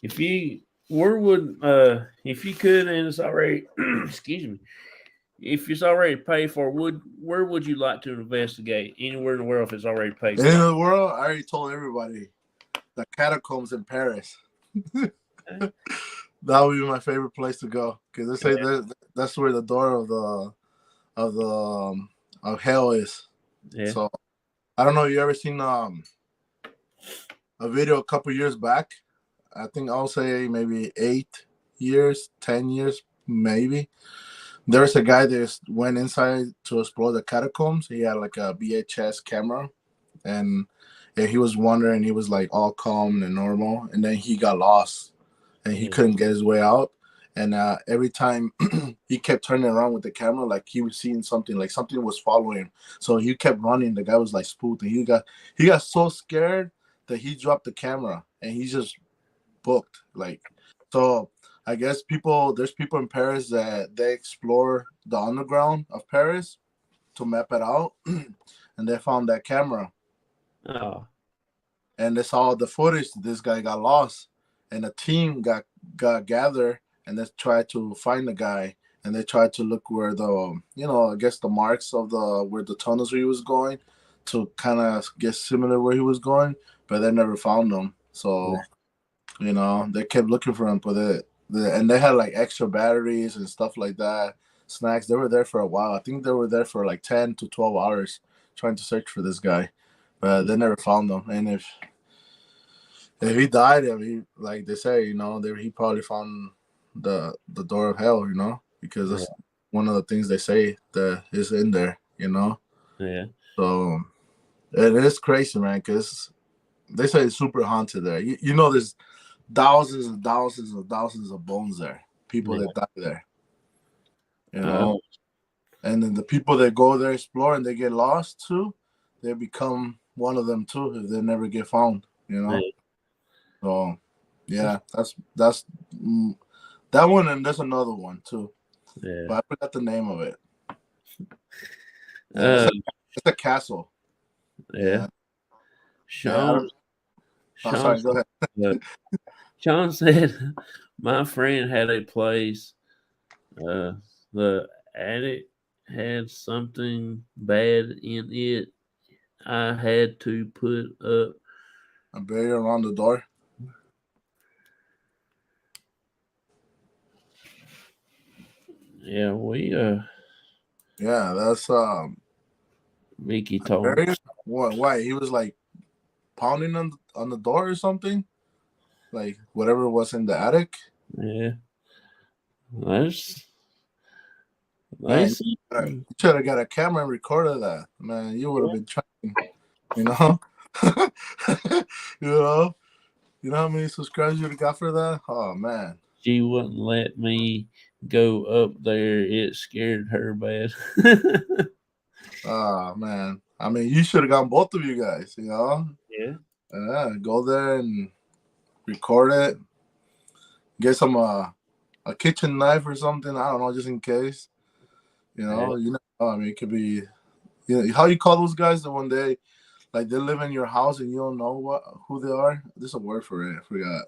if you could, and it's already excuse me. If it's already paid for, where would you like to investigate? Anywhere in the world if it's already paid for? In the world, I already told everybody the catacombs in Paris. That would be my favorite place to go because they say that's where the door of hell is. Yeah. So I don't know. You ever seen a video a couple years back? I think I'll say maybe 8 years, 10 years, maybe. There's a guy that went inside to explore the catacombs. He had like a VHS camera, and he was wandering. He was like all calm and normal, and then he got lost, and he couldn't get his way out. And every time he kept turning around with the camera, like he was seeing something, like something was following him. So he kept running. The guy was like spooked, and he got so scared that he dropped the camera, and he just booked. Like, so I guess there's people in Paris that they explore the underground of Paris to map it out, and they found that camera. Oh. And they saw the footage. This guy got lost, and a team got gathered, and they tried to find the guy, and they tried to look where I guess the marks of where the tunnels he was going, to kind of get similar where he was going, but they never found him. So, they kept looking for him, but and they had like extra batteries and stuff like that, snacks. They were there for a while. I think they were there for like 10 to 12 hours trying to search for this guy, but they never found him. And if he died, like they say, he probably found the door of hell, because that's one of the things they say that is in there, Yeah. So it is crazy, man, because they say it's super haunted there. There's thousands and thousands and thousands of bones there, people that die there, and then the people that go there explore and they get lost too, they become one of them too if they never get found, So that's that one, and there's another one too, but I forgot the name of it. It's a castle. Sean, sorry, go ahead. Sean said my friend had a place. The attic had something bad in it. I had to put up a barrier around the door. Yeah, that's Mickey told me. What? Why? He was like pounding on the door or something, like whatever was in the attic. Yeah, nice. You should have got a camera and recorded that, man. You would have been trying, you know how many subscribers you would have got for that? Oh man. She wouldn't let me go up there. It scared her bad. Oh man. I mean, you should have gotten both of you guys, Yeah. Go there and record it. Get some a kitchen knife or something. I don't know, just in case. I mean, it could be. How you call those guys that when they live in your house and you don't know who they are? There's a word for it. I forgot.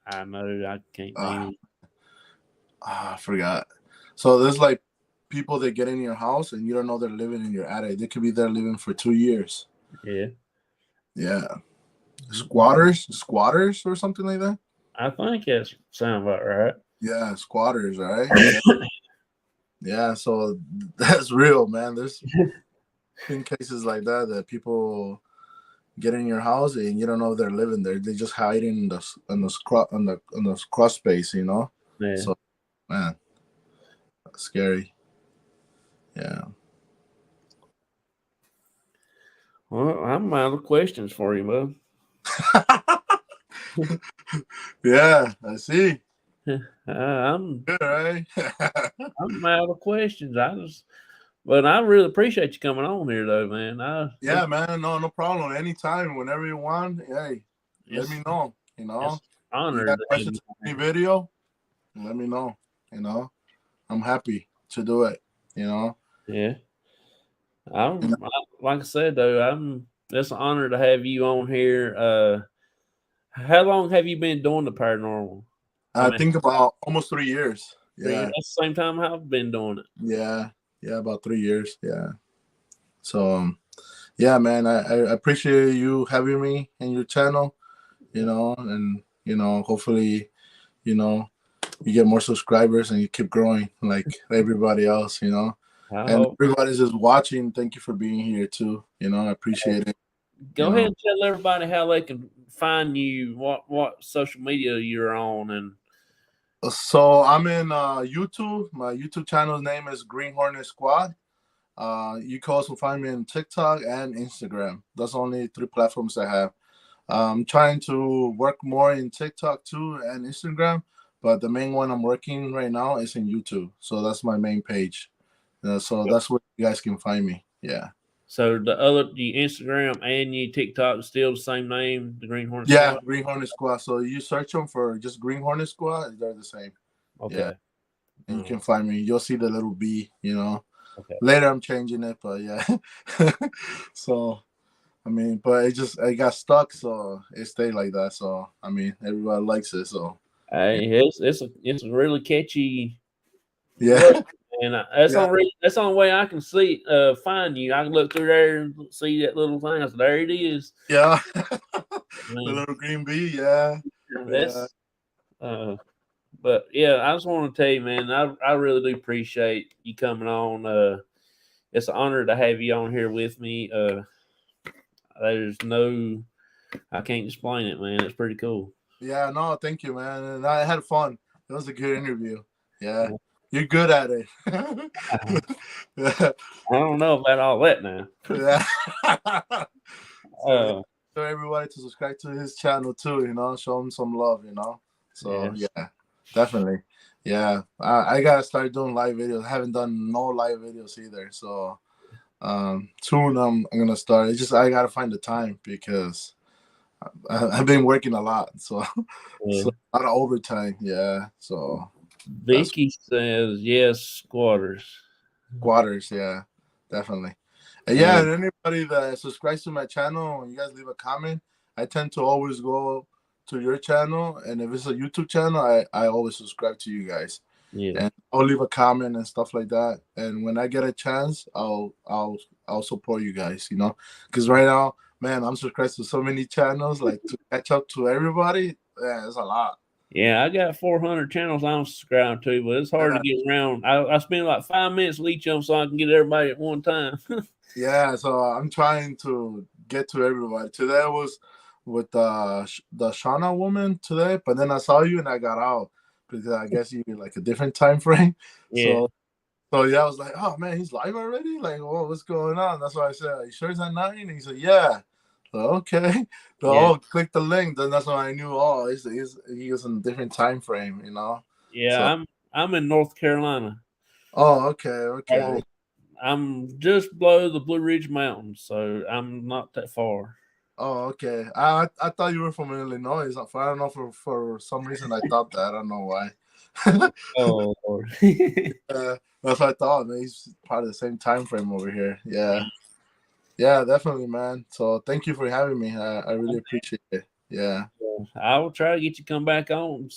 I know. I can't think. I forgot. So there's like people that get in your house and you don't know they're living in your attic. They could be there living for 2 years. Yeah. Yeah. Squatters or something like that. I think that sounds about right. Yeah, squatters, right? Yeah, so that's real, man. There's been cases like that people get in your house and you don't know they're living there. They just hiding in the cross space, Yeah. So, man, that's scary. Yeah. Well, I'm out of questions for you, bud. Yeah, I see. I'm good, right? I'm out of questions. But I really appreciate you coming on here, though, man. Man, no problem. Anytime, whenever you want. Hey, let me know. Honored. You got questions for any video? Let me know. I'm happy to do it. Yeah. Like I said, though, it's an honor to have you on here. How long have you been doing the paranormal? I think about almost 3 years. Yeah. That's the same time I've been doing it. Yeah, about 3 years. Yeah. So, man, I appreciate you having me in your channel, and, hopefully, you get more subscribers and you keep growing like everybody else, and everybody's just watching. Thank you for being here too. I appreciate it. Go ahead and tell everybody how they can find you, what social media you're on. And so I'm in YouTube. My YouTube channel's name is Green Hornet Squad. You can also find me on TikTok and Instagram. That's only 3 platforms I have. I'm trying to work more in TikTok too and Instagram, but the main one I'm working right now is in YouTube. So that's my main page. So that's where you guys can find me. Yeah. So the Instagram and your TikTok is still the same name, the Green Hornet Yeah, Squad? Green Hornet Squad. So you search them for just Green Hornet Squad, they're the same. Okay. Yeah. And you can find me. You'll see the little B, Okay. Later I'm changing it, but yeah. So I mean, but it got stuck, so it stayed like that. So I mean, everybody likes it. So Hey, it's a really catchy yeah, look, and that's yeah, that's the only way I can find you. I can look through there and see that little thing. I said, there it is. yeah. I The mean, little green bee, yeah. that's but yeah, I just want to tell you, man, I really do appreciate you coming on. It's an honor to have you on here with me. There's no, I can't explain it, man. It's pretty cool. Yeah, no, thank you, man. And I had fun. It was a good interview. Yeah. You're good at it. Yeah. I don't know about all that now. Yeah. So everybody to subscribe to his channel too, show him some love, So yeah, definitely. Yeah. I gotta start doing live videos. I haven't done no live videos either. So soon I'm gonna start. It's just I gotta find the time because I've been working a lot. So, so a lot of overtime. Yeah. So Vicky says yes, squatters. Squatters, yeah, definitely. And yeah, and anybody that subscribes to my channel, when you guys leave a comment, I tend to always go to your channel, and if it's a YouTube channel, I always subscribe to you guys. Yeah, and I'll leave a comment and stuff like that. And when I get a chance, I'll support you guys, because right now, man, I'm subscribed to so many channels, like to catch up to everybody. Yeah, it's a lot. Yeah, I got 400 channels I'm subscribed to, but it's hard to get around. I spend like 5 minutes with each of them so I can get everybody at one time. Yeah, so I'm trying to get to everybody. Today I was with the Shauna woman today, but then I saw you and I got out because I guess you like a different time frame. Yeah. So yeah, I was like, oh man, he's live already? Like, whoa, what's going on? That's why I said, are you sure it's at 9? And he said, yeah. So, okay. So click the link. Then that's when I knew, he was in a different time frame, Yeah, so, I'm in North Carolina. Oh, okay. I'm just below the Blue Ridge Mountains, so I'm not that far. Oh, okay. I thought you were from Illinois. I don't know, for some reason I thought that. I don't know why. Oh, Lord. That's what I thought. Man, he's probably the same time frame over here. Yeah. Yeah, definitely, man. So thank you for having me. I really appreciate it. Yeah. I will try to get you to come back on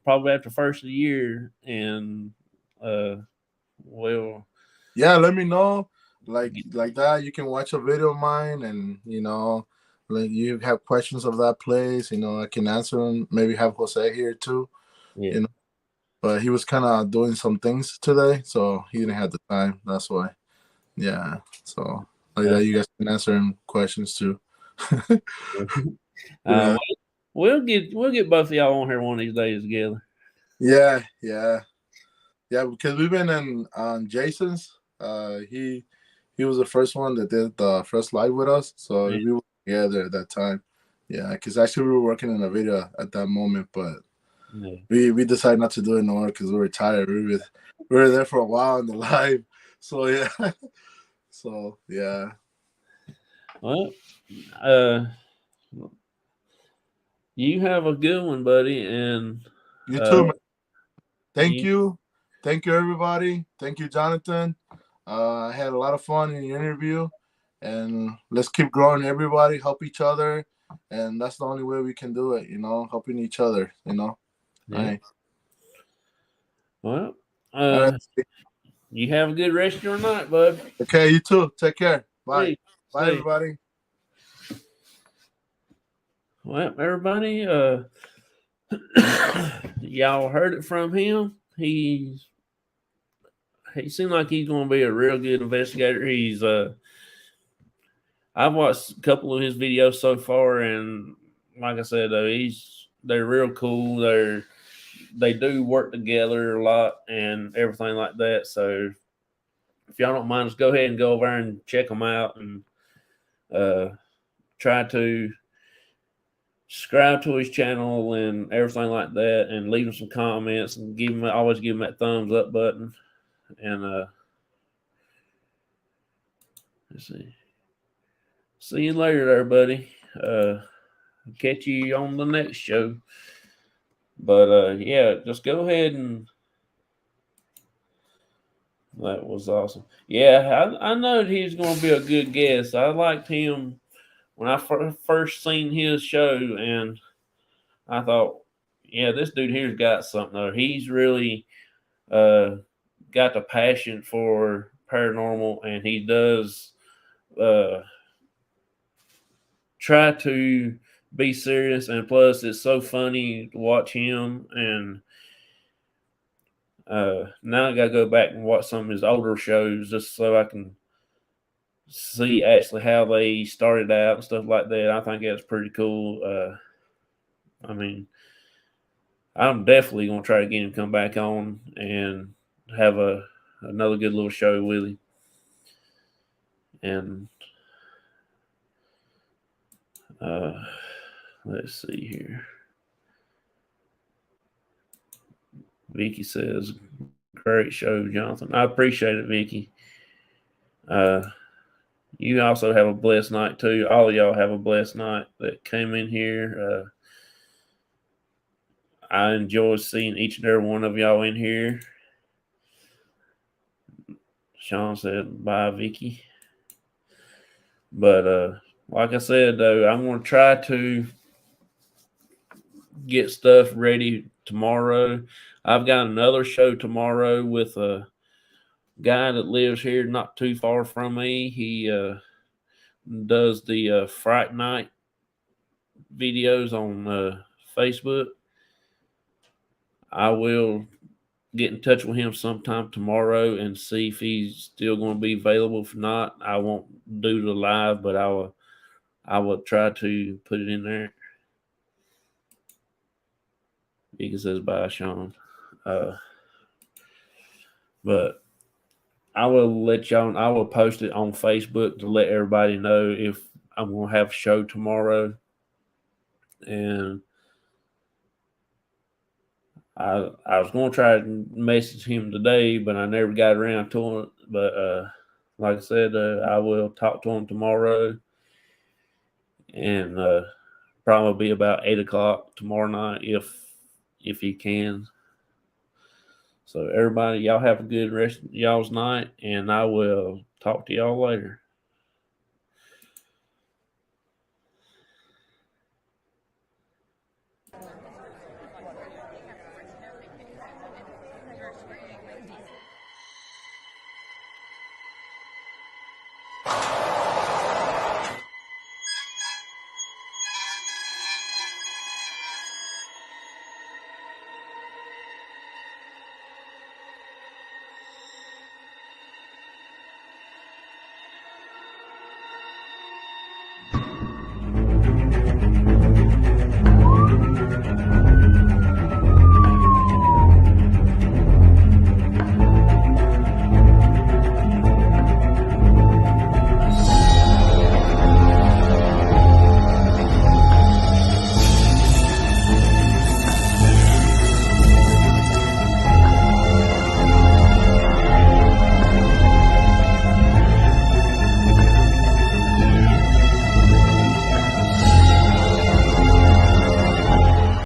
probably after first of the year, and well, yeah, let me know. Like that, you can watch a video of mine, and like you have questions of that place, I can answer them. Maybe have Jose here too. Yeah. But he was kind of doing some things today, so he didn't have the time. That's why. Yeah. So like that, you guys can answer him questions too. Yeah. We'll get both of y'all on here one of these days together. Yeah, because we've been on Jason's. He was the first one that did the first live with us, so we were together at that time. Yeah, because actually we were working on a video at that moment, but we decided not to do it no more because we were tired. We were there for a while in the live, so yeah. So yeah. Well, you have a good one, buddy, and you too, man. Thank you, everybody. Thank you, Jonathan. I had a lot of fun in your interview, and let's keep growing. Everybody help each other, and that's the only way we can do it. Helping each other. Yeah. Right. Well, you have a good rest of your night, bud. Okay, you too. Take care. Bye. Hey, bye, everybody. Well, everybody, y'all heard it from him. He seemed like he's going to be a real good investigator. He's I've watched a couple of his videos so far, and like I said, they're real cool. They do work together a lot and everything like that. So if y'all don't mind, just go ahead and go over and check them out, and try to subscribe to his channel and everything like that, and leave him some comments, and always give him that thumbs up button. And Let's see. See you later there, buddy. Catch you on the next show. But yeah, just go ahead and that was awesome. Yeah, I know he was going to be a good guest. I liked him when I first seen his show, and I thought, yeah, this dude here's got something there. He's really got the passion for paranormal, and he does try to be serious, and plus it's so funny to watch him. And now I gotta go back and watch some of his older shows just so I can see actually how they started out and stuff like that. I think that's pretty cool. I mean, I'm definitely gonna try to get him to come back on and have another good little show with him. And let's see here. Vicky says, great show, Jonathan. I appreciate it, Vicky. You also have a blessed night, too. All of y'all have a blessed night that came in here. I enjoy seeing each and every one of y'all in here. Sean said, bye, Vicky. But like I said, though, I'm going to try to get stuff ready tomorrow. I've got another show tomorrow with a guy that lives here not too far from me. He does the Fright Night videos on Facebook. I will get in touch with him sometime tomorrow and see if he's still going to be available. If not, I won't do the live, but I will try to put it in there. He says bye, Sean. But I will let y'all. I will post it on Facebook to let everybody know if I'm going to have a show tomorrow. And I was going to try to message him today, but I never got around to it. But like I said, I will talk to him tomorrow, and probably about 8:00 tomorrow night if he can. So everybody, y'all have a good rest of y'all's night, and I will talk to y'all later.